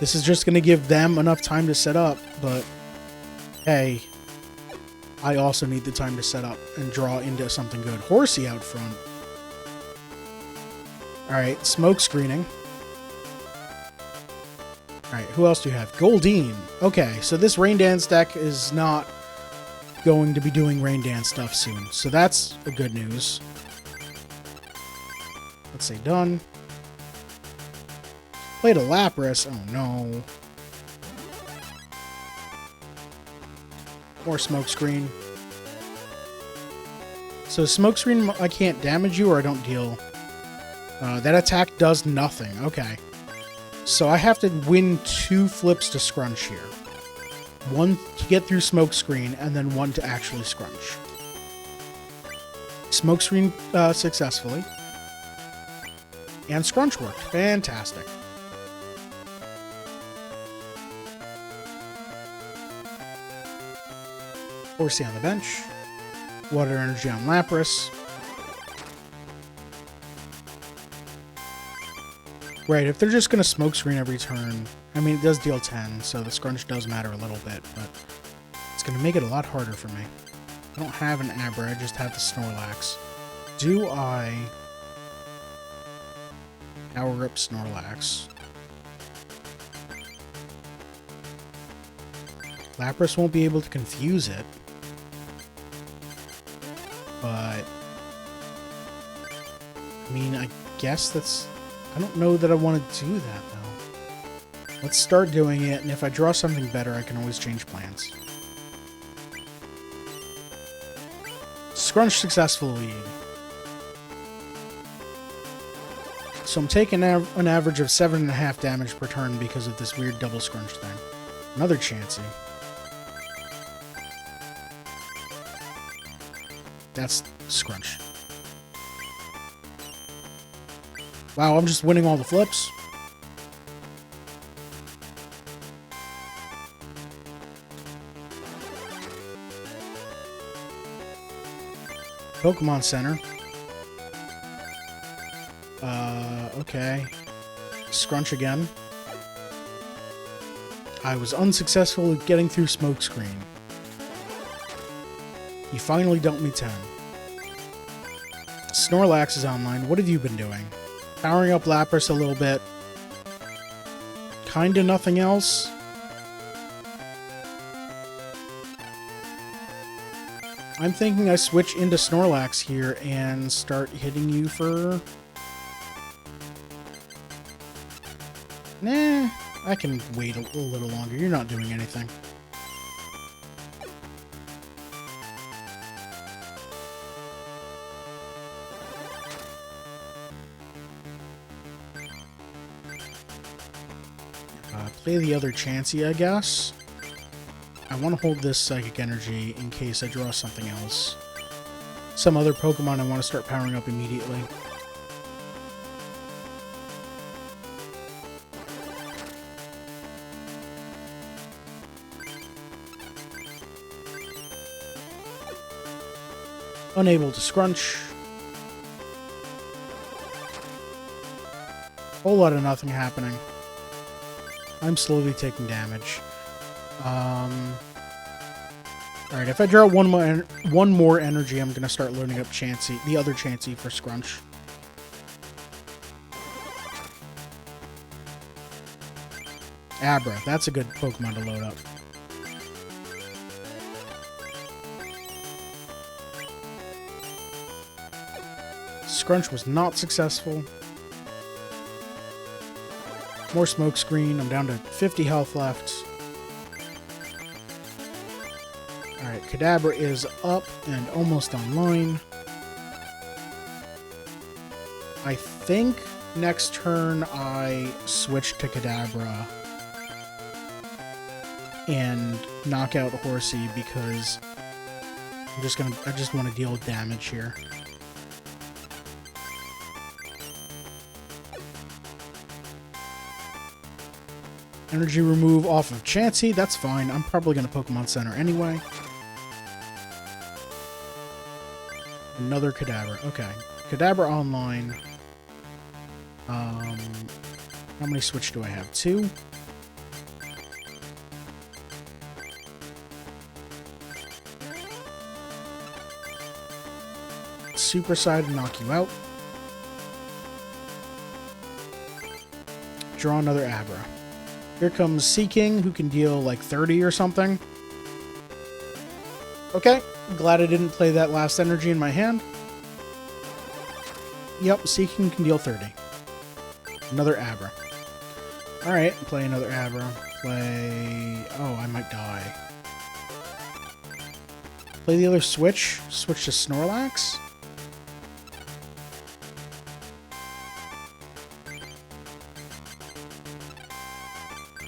This is just going to give them enough time to set up, but hey, I also need the time to set up and draw into something good. Horsey out front. Alright, Smoke Screening. Alright, who else do you have? Goldeen. Okay, so this Rain Dance deck is not going to be doing Rain Dance stuff soon, so that's the good news. Let's say done. Played a Lapras. Oh no. More Smokescreen. So Smokescreen, I can't damage you or I don't deal. That attack does nothing. Okay. So I have to win 2 flips to scrunch here. 1 to get through Smokescreen and then 1 to actually scrunch. Smokescreen successfully. And Scrunch worked. Fantastic. Horsey on the bench. Water Energy on Lapras. Right, if they're just going to Smokescreen every turn... I mean, it does deal 10, so the Scrunch does matter a little bit, but it's going to make it a lot harder for me. I don't have an Abra, I just have the Snorlax. Do I... Power up Snorlax? Lapras won't be able to confuse it. But... I mean, I guess that's... I don't know that I want to do that, though. Let's start doing it, and if I draw something better, I can always change plans. Scrunch successfully. So I'm taking an average of 7.5 damage per turn because of this weird double scrunch thing. Another Chansey. That's scrunch. Wow, I'm just winning all the flips. Pokemon Center. Okay. Scrunch again. I was unsuccessful at getting through Smokescreen. He finally dumped me 10. Snorlax is online. What have you been doing? Powering up Lapras a little bit. Kinda nothing else. I'm thinking I switch into Snorlax here and start hitting you for... Nah, I can wait a little longer. You're not doing anything. Play the other Chansey, I guess. I want to hold this Psychic Energy in case I draw something else. Some other Pokemon I want to start powering up immediately. Unable to scrunch. Whole lot of nothing happening. I'm slowly taking damage. Alright, if I draw one more energy, I'm gonna start loading up Chansey, the other Chansey for Scrunch. Abra, that's a good Pokemon to load up. Scrunch was not successful. More smoke screen. I'm down to 50 health left. Alright, Kadabra is up and almost online. I think next turn I switch to Kadabra and knock out Horsey because I just want to deal damage here. Energy remove off of Chansey, that's fine. I'm probably going to Pokemon Center anyway. Another Kadabra. Okay. Kadabra online. How many switch do I have? 2? Super Side to knock you out. Draw another Abra. Here comes Seaking, who can deal like 30 or something. Okay, glad I didn't play that last energy in my hand. Yep, Seaking can deal 30. Another Abra. Alright, play another Abra. Play... Oh, I might die. Play the other switch. Switch to Snorlax.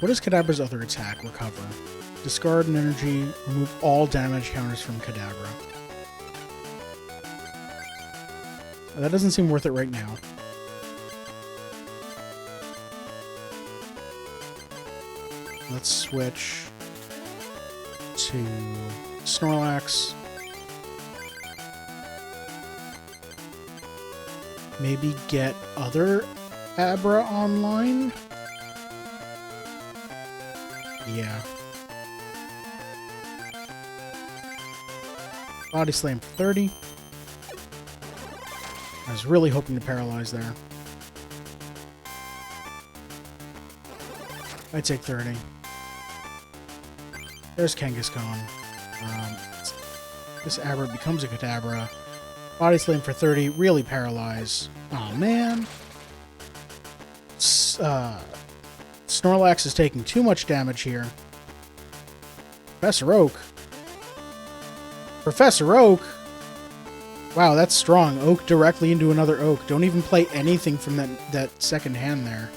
What does Kadabra's other attack recover? Discard an energy, remove all damage counters from Kadabra. That doesn't seem worth it right now. Let's switch to Snorlax. Maybe get other Abra online? Yeah. Body Slam for 30. I was really hoping to paralyze there. I take 30. There's Kangaskhan. This Abra becomes a Kadabra. Body Slam for 30. Really paralyze. Aw, oh, man. Snorlax is taking too much damage here. Professor Oak. Professor Oak? Wow, that's strong. Oak directly into another Oak. Don't even play anything from that second hand there.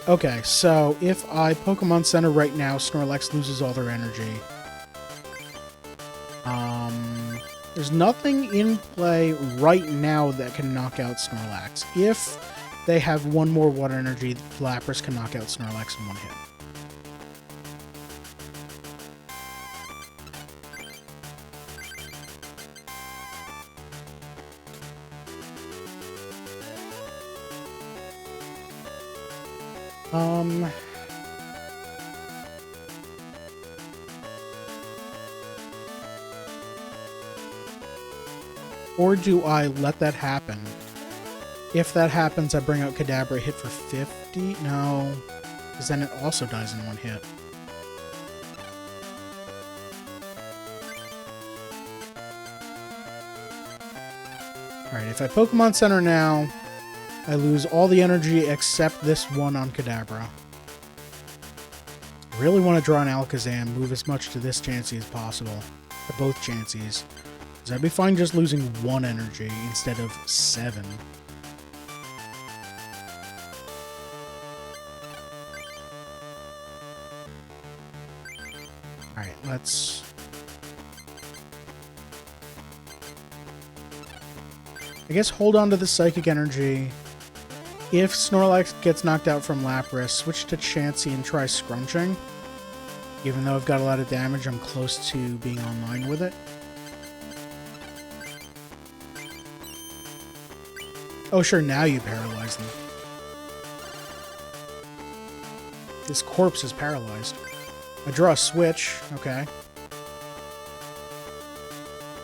Okay, so if I Pokemon Center right now, Snorlax loses all their energy. There's nothing in play right now that can knock out Snorlax. If they have one more water energy, Lapras can knock out Snorlax in one hit. Or do I let that happen? If that happens, I bring out Kadabra, hit for 50? No, because then it also dies in one hit. Alright, if I Pokemon Center now, I lose all the energy except this one on Kadabra. I really want to draw an Alakazam, move as much to this Chansey as possible. To both Chanseys. Because I'd be fine just losing 1 energy instead of 7. Alright, let's... I guess hold on to the Psychic Energy. If Snorlax gets knocked out from Lapras, switch to Chansey and try scrunching. Even though I've got a lot of damage, I'm close to being online with it. Oh sure, now you paralyze them. This corpse is paralyzed. I draw a switch. Okay.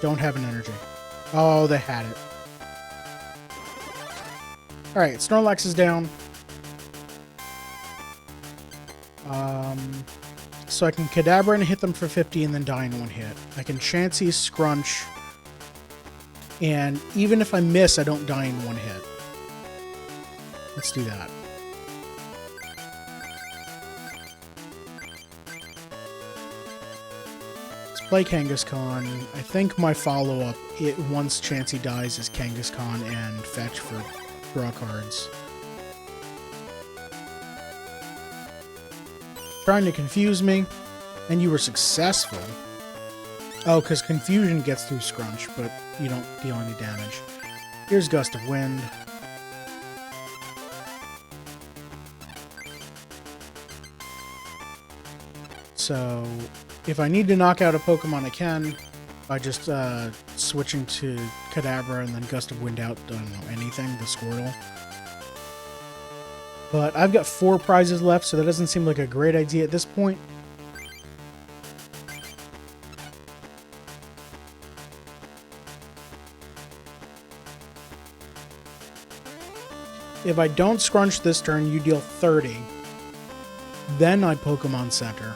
Don't have an energy. Oh, they had it. Alright, Snorlax is down. So I can Kadabra and hit them for 50 and then die in one hit. I can Chansey Scrunch. And even if I miss, I don't die in one hit. Let's do that. Let's play Kangaskhan. I think my follow-up, once Chansey dies, is Kangaskhan and Fetch for draw cards. Trying to confuse me, and you were successful. Oh, because Confusion gets through Scrunch, but you don't deal any damage. Here's Gust of Wind. So, if I need to knock out a Pokemon, I can by just switching to Kadabra and then Gust of Wind out, I don't know, anything, the Squirtle. But I've got 4 prizes left, so that doesn't seem like a great idea at this point. If I don't scrunch this turn, you deal 30. Then I Pokemon Center.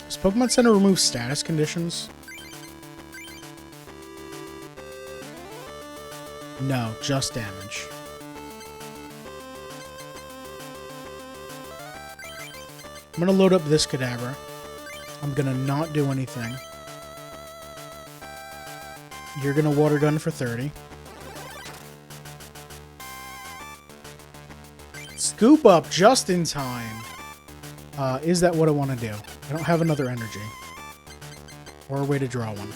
Does Pokemon Center remove status conditions? No, just damage. I'm going to load up this Kadabra. I'm going to not do anything. You're going to Water Gun for 30. Scoop Up just in time. Is that what I want to do? I don't have another energy. Or a way to draw one.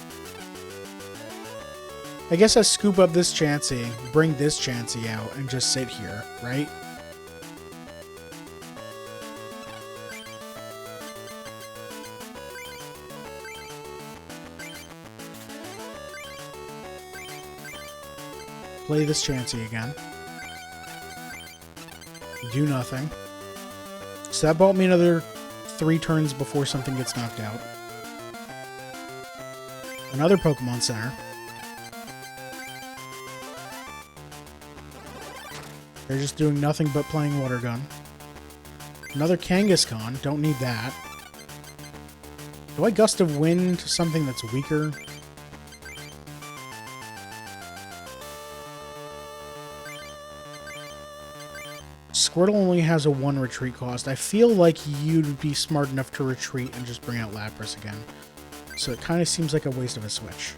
I guess I scoop up this Chansey, bring this Chansey out, and just sit here, right? Play this Chansey again. Do nothing. So that bought me another 3 turns before something gets knocked out. Another Pokemon Center. They're just doing nothing but playing Water Gun. Another Kangaskhan. Don't need that. Do I Gust of Wind to something that's weaker? Squirtle only has a 1 retreat cost. I feel like you'd be smart enough to retreat and just bring out Lapras again. So it kind of seems like a waste of a switch.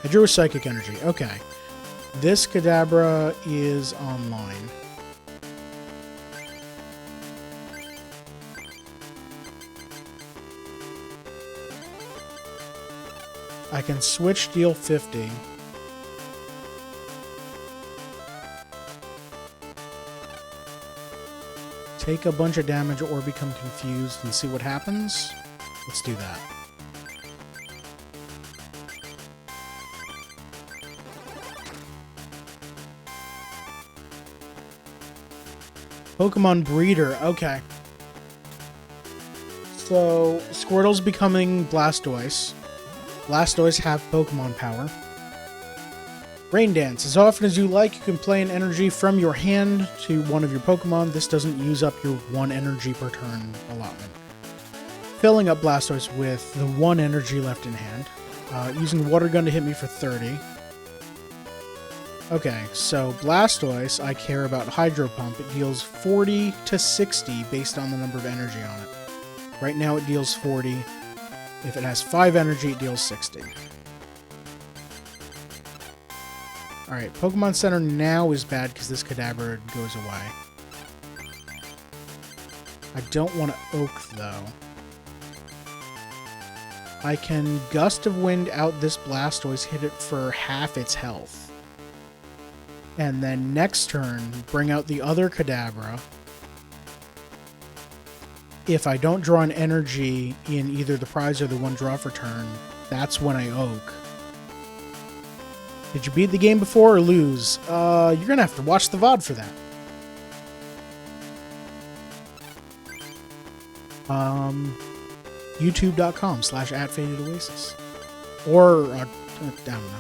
I drew a Psychic Energy. Okay. This Kadabra is online. I can switch, deal 50. Take a bunch of damage or become confused and see what happens. Let's do that. Pokemon Breeder. Okay. So, Squirtle's becoming Blastoise. Blastoise have Pokemon power. Rain Dance. As often as you like, you can play an energy from your hand to one of your Pokemon. This doesn't use up your 1 energy per turn allotment. Filling up Blastoise with the 1 energy left in hand. Using Water Gun to hit me for 30. Okay, so Blastoise, I care about Hydro Pump. It deals 40 to 60 based on the number of energy on it. Right now it deals 40. If it has 5 energy, it deals 60. Alright, Pokemon Center now is bad because this Kadabra goes away. I don't want to Oak, though. I can Gust of Wind out this Blastoise, hit it for half its health. And then next turn, bring out the other Kadabra. If I don't draw an energy in either the prize or the one draw for turn, that's when I Oak. Did you beat the game before or lose? You're going to have to watch the VOD for that. YouTube.com/@FadedOasis. Or, I don't know.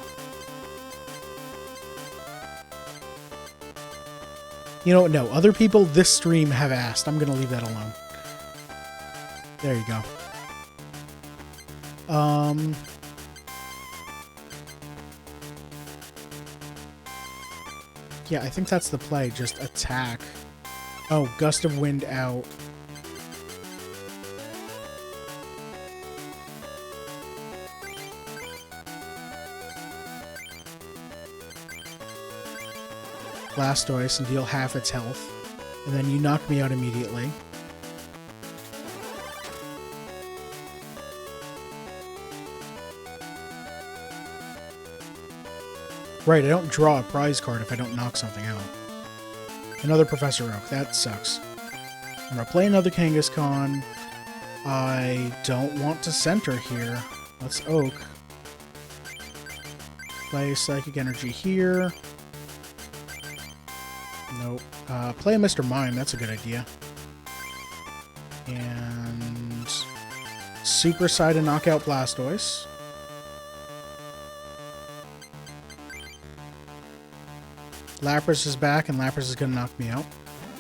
You know what? No, other people this stream have asked. I'm going to leave that alone. There you go. Yeah, I think that's the play. Just attack. Oh, Gust of Wind out. Blastoise and deal half its health. And then you knock me out immediately. Right, I don't draw a prize card if I don't knock something out. Another Professor Oak. That sucks. I'm going to play another Kangaskhan. I don't want to center here. Let's Oak. Play Psychic Energy here. Nope. Play a Mr. Mime. That's a good idea. And Super Psy to knock out Blastoise. Lapras is back, and Lapras is going to knock me out.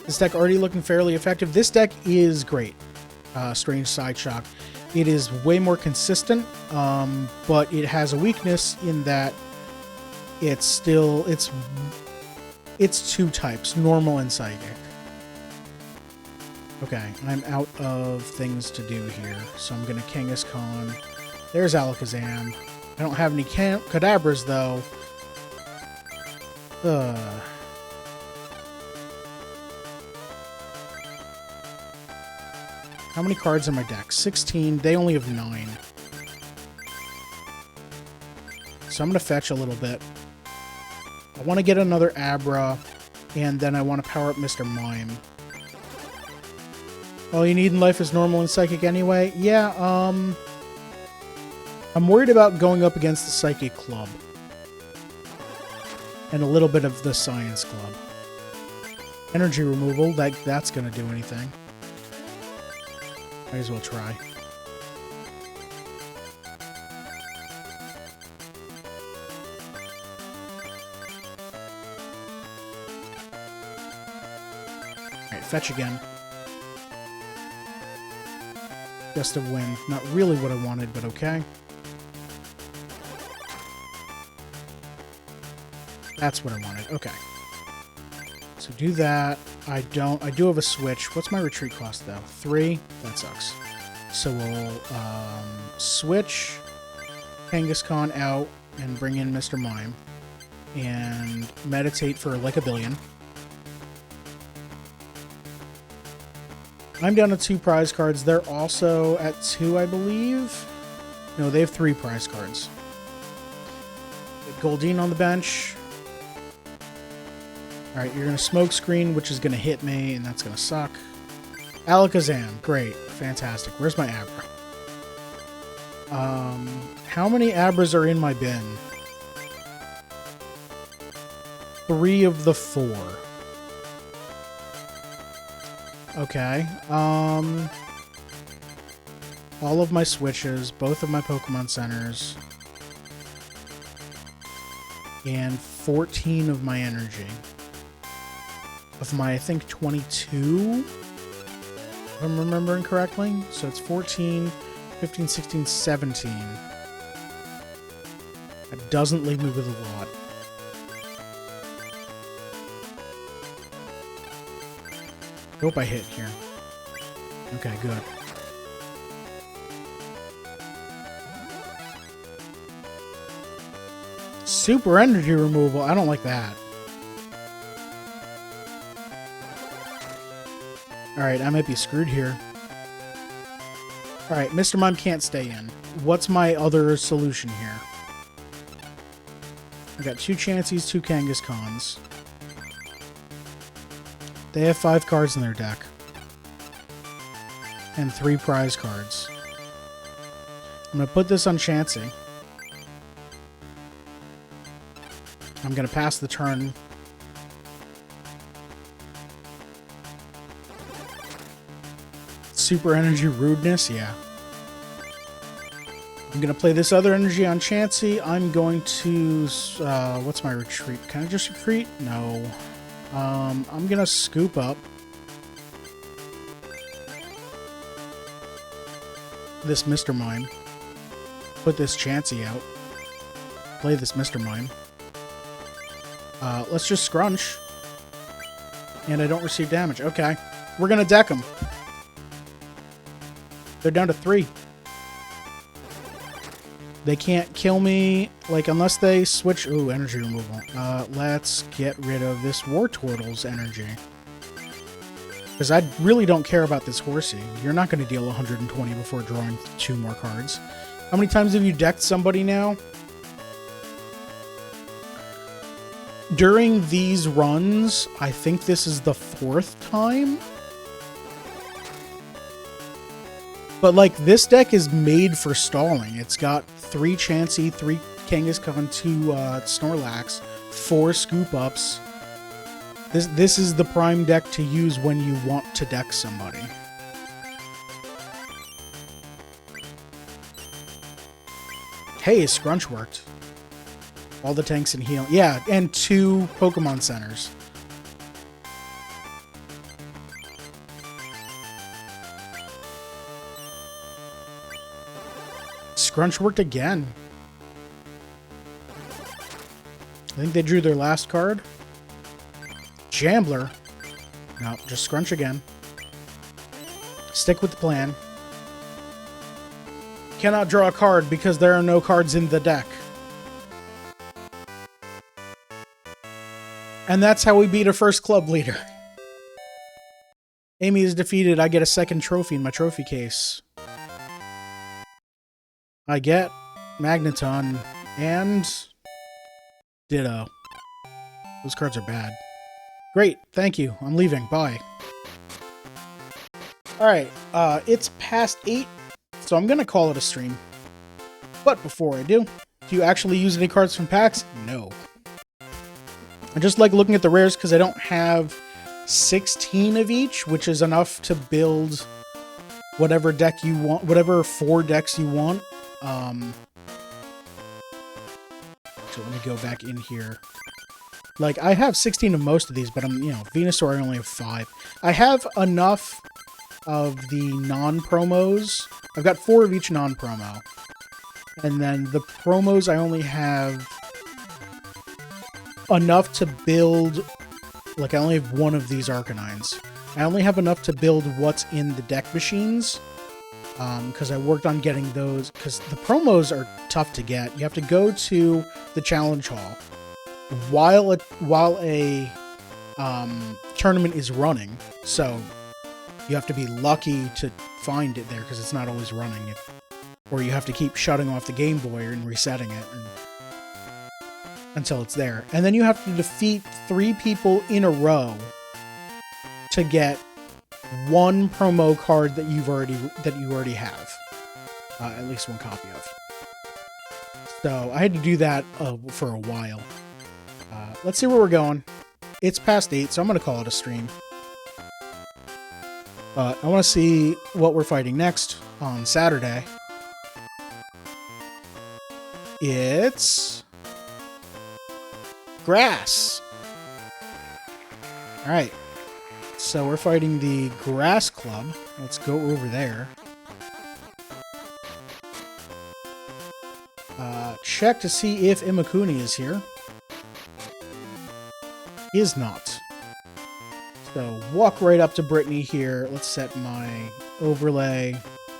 This deck already looking fairly effective. This deck is great. Strange Side Shock. It is way more consistent, but it has a weakness in that it's two types, normal and psychic. Okay, I'm out of things to do here, so I'm going to Kangaskhan. There's Alakazam. I don't have any Kadabras, though. How many cards in my deck? 16. They only have 9. So I'm going to fetch a little bit. I want to get another Abra, and then I want to power up Mr. Mime. All you need in life is normal and psychic anyway? Yeah, I'm worried about going up against the Psychic Club. And a little bit of the Science Club. Energy removal, that's going to do anything. Might as well try. Alright, fetch again. Gust of Wind. Not really what I wanted, but okay. That's what I wanted. Okay. So do that. I do have a switch. What's my retreat cost, though? 3? That sucks. So we'll switch Kangaskhan out and bring in Mr. Mime. And meditate for like a billion. I'm down to 2 prize cards. They're also at 2, I believe. No, they have 3 prize cards. Goldeen on the bench. Alright, you're going to Smoke Screen, which is going to hit me, and that's going to suck. Alakazam. Great. Fantastic. Where's my Abra? How many Abras are in my bin? 3 of the 4. Okay. All of my switches, both of my Pokemon Centers, and 14 of my energy. Of my, I think, 22, if I'm remembering correctly. So it's 14, 15, 16, 17. That doesn't leave me with a lot. Hope I hit here. Okay, good. Super energy removal. I don't like that. Alright, I might be screwed here. Alright, Mr. Mime can't stay in. What's my other solution here? I got 2 Chanseys, 2 Kangaskhans. They have 5 cards in their deck. And 3 prize cards. I'm going to put this on Chansey. I'm going to pass the turn. Super Energy Rudeness, yeah. I'm going to play this other energy on Chansey. I'm going to... what's my retreat? Can I just retreat? No. I'm going to scoop up this Mr. Mime. Put this Chansey out. Play this Mr. Mime. Let's just scrunch. And I don't receive damage. Okay. We're going to deck them. They're down to 3. They can't kill me, like, unless they switch... Ooh, energy removal. Let's get rid of this Wartortle's energy. Because I really don't care about this Horsey. You're not going to deal 120 before drawing 2 more cards. How many times have you decked somebody now? During these runs, I think this is the 4th time. But, like, this deck is made for stalling. It's got 3 Chansey, 3 Kangaskhan, 2 Snorlax, 4 Scoop Ups. This is the prime deck to use when you want to deck somebody. Hey, Scrunch worked. All the tanks and heal. Yeah, and 2 Pokemon Centers. Scrunch worked again. I think they drew their last card. Jambler. No, just Scrunch again. Stick with the plan. Cannot draw a card because there are no cards in the deck. And that's how we beat a first club leader. Amy is defeated. I get a 2nd trophy in my trophy case. I get Magneton and Ditto. Those cards are bad. Great, thank you. I'm leaving. Bye. Alright, it's past 8, so I'm gonna call it a stream. But before I do you actually use any cards from packs? No. I just like looking at the rares because I don't have 16 of each, which is enough to build whatever deck you want, whatever 4 decks you want. So let me go back in here. Like, I have 16 of most of these, but I'm, you know, Venusaur I only have 5. I have enough of the non-promos. I've got 4 of each non-promo. And then the promos I only have enough to build... Like, I only have 1 of these Arcanines. I only have enough to build what's in the deck machines. Because I worked on getting those, because the promos are tough to get. You have to go to the challenge hall while a tournament is running, so you have to be lucky to find it there because it's not always running. Or you have to keep shutting off the Game Boy and resetting it until it's there. And then you have to defeat 3 people in a row to get 1 promo card that you already have, at least 1 copy of. So I had to do that for a while. Let's see where we're going. It's past 8, so I'm gonna call it a stream. But I want to see what we're fighting next on Saturday. It's Grass. All right. So we're fighting the Grass Club. Let's go over there. Check to see if Imakuni is here. He is not. So walk right up to Brittany here. Let's set my overlay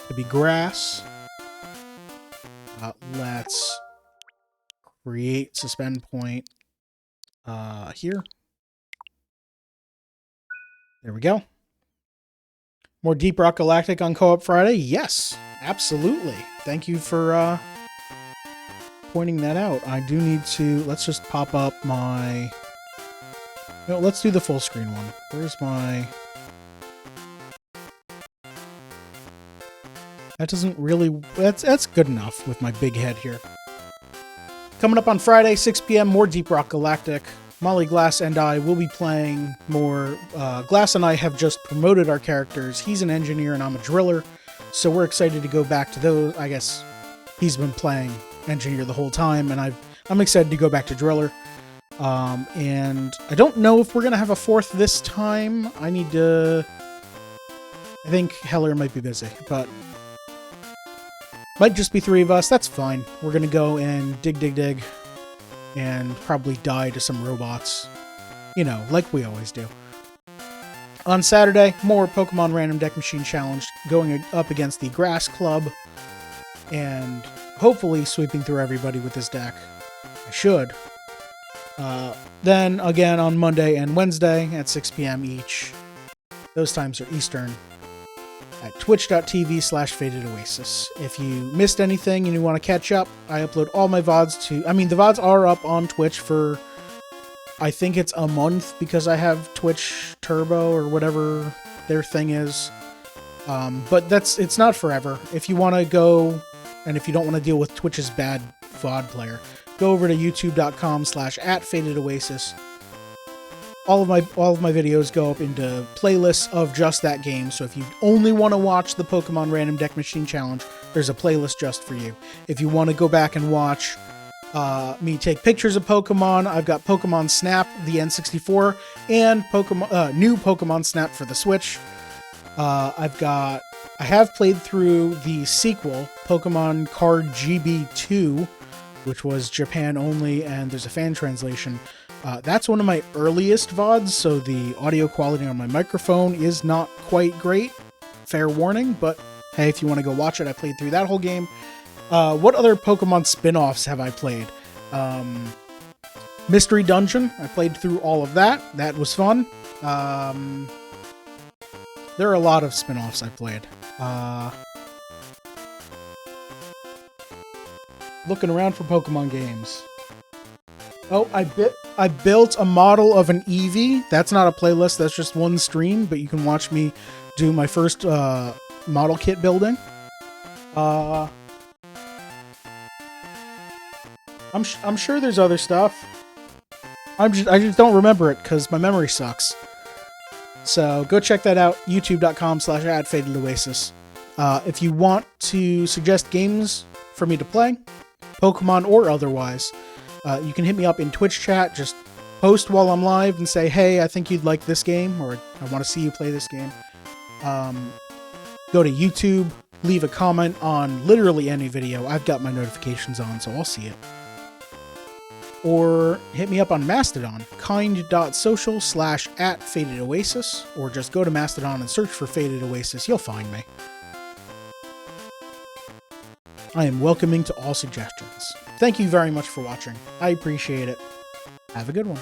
to be Grass. Let's create suspend point here. There we go. More Deep Rock Galactic on Co-op Friday? Yes, absolutely. Thank you for pointing that out. I do need to... Let's just pop up my... No, let's do the full screen one. Where's my... That doesn't really... That's good enough with my big head here. Coming up on Friday, 6 p.m., more Deep Rock Galactic. Molly, Glass, and I will be playing more. Glass and I have just promoted our characters. He's an engineer and I'm a driller, so we're excited to go back to those. I guess he's been playing engineer the whole time, and I'm excited to go back to driller. And I don't know if we're gonna have a fourth this time. I think Heller might be busy, but might just be 3 of us. That's fine. We're gonna go and dig, and probably die to some robots. You know, like we always do. On Saturday, more Pokemon Random Deck Machine Challenge, going up against the Grass Club, and hopefully sweeping through everybody with this deck. I should. Then, again, on Monday and Wednesday at 6 p.m. each. Those times are Eastern. At twitch.tv/FadedOasis. If you missed anything and you want to catch up, I upload all my VODs to... I mean, the VODs are up on Twitch for... I think it's a month because I have Twitch Turbo or whatever their thing is. But it's not forever. If you want to go, and if you don't want to deal with Twitch's bad VOD player, go over to youtube.com/@FadedOasis. All of my videos go up into playlists of just that game, so if you only want to watch the Pokemon Random Deck Machine Challenge, there's a playlist just for you. If you want to go back and watch me take pictures of Pokemon, I've got Pokemon Snap, the N64, and new Pokemon Snap for the Switch. I have played through the sequel, Pokemon Card GB2, which was Japan only, and there's a fan translation. That's one of my earliest VODs, so the audio quality on my microphone is not quite great. Fair warning, but hey, if you want to go watch it, I played through that whole game. What other Pokemon spin-offs have I played? Mystery Dungeon, I played through all of that. That was fun. There are a lot of spin-offs I played. Looking around for Pokemon games. Oh, I built a model of an Eevee. That's not a playlist, that's just one stream, but you can watch me do my first model kit building. I'm sure there's other stuff. I just don't remember it because my memory sucks. So go check that out, youtube.com/@FadedOasis. If you want to suggest games for me to play, Pokemon or otherwise, you can hit me up in Twitch chat. Just post while I'm live and say, hey, I think you'd like this game, or I want to see you play this game. Go to YouTube, leave a comment on literally any video. I've got my notifications on, so I'll see it. Or hit me up on Mastodon, kind.social/@FadedOasis, or just go to Mastodon and search for Faded Oasis. You'll find me. I am welcoming to all suggestions. Thank you very much for watching. I appreciate it. Have a good one.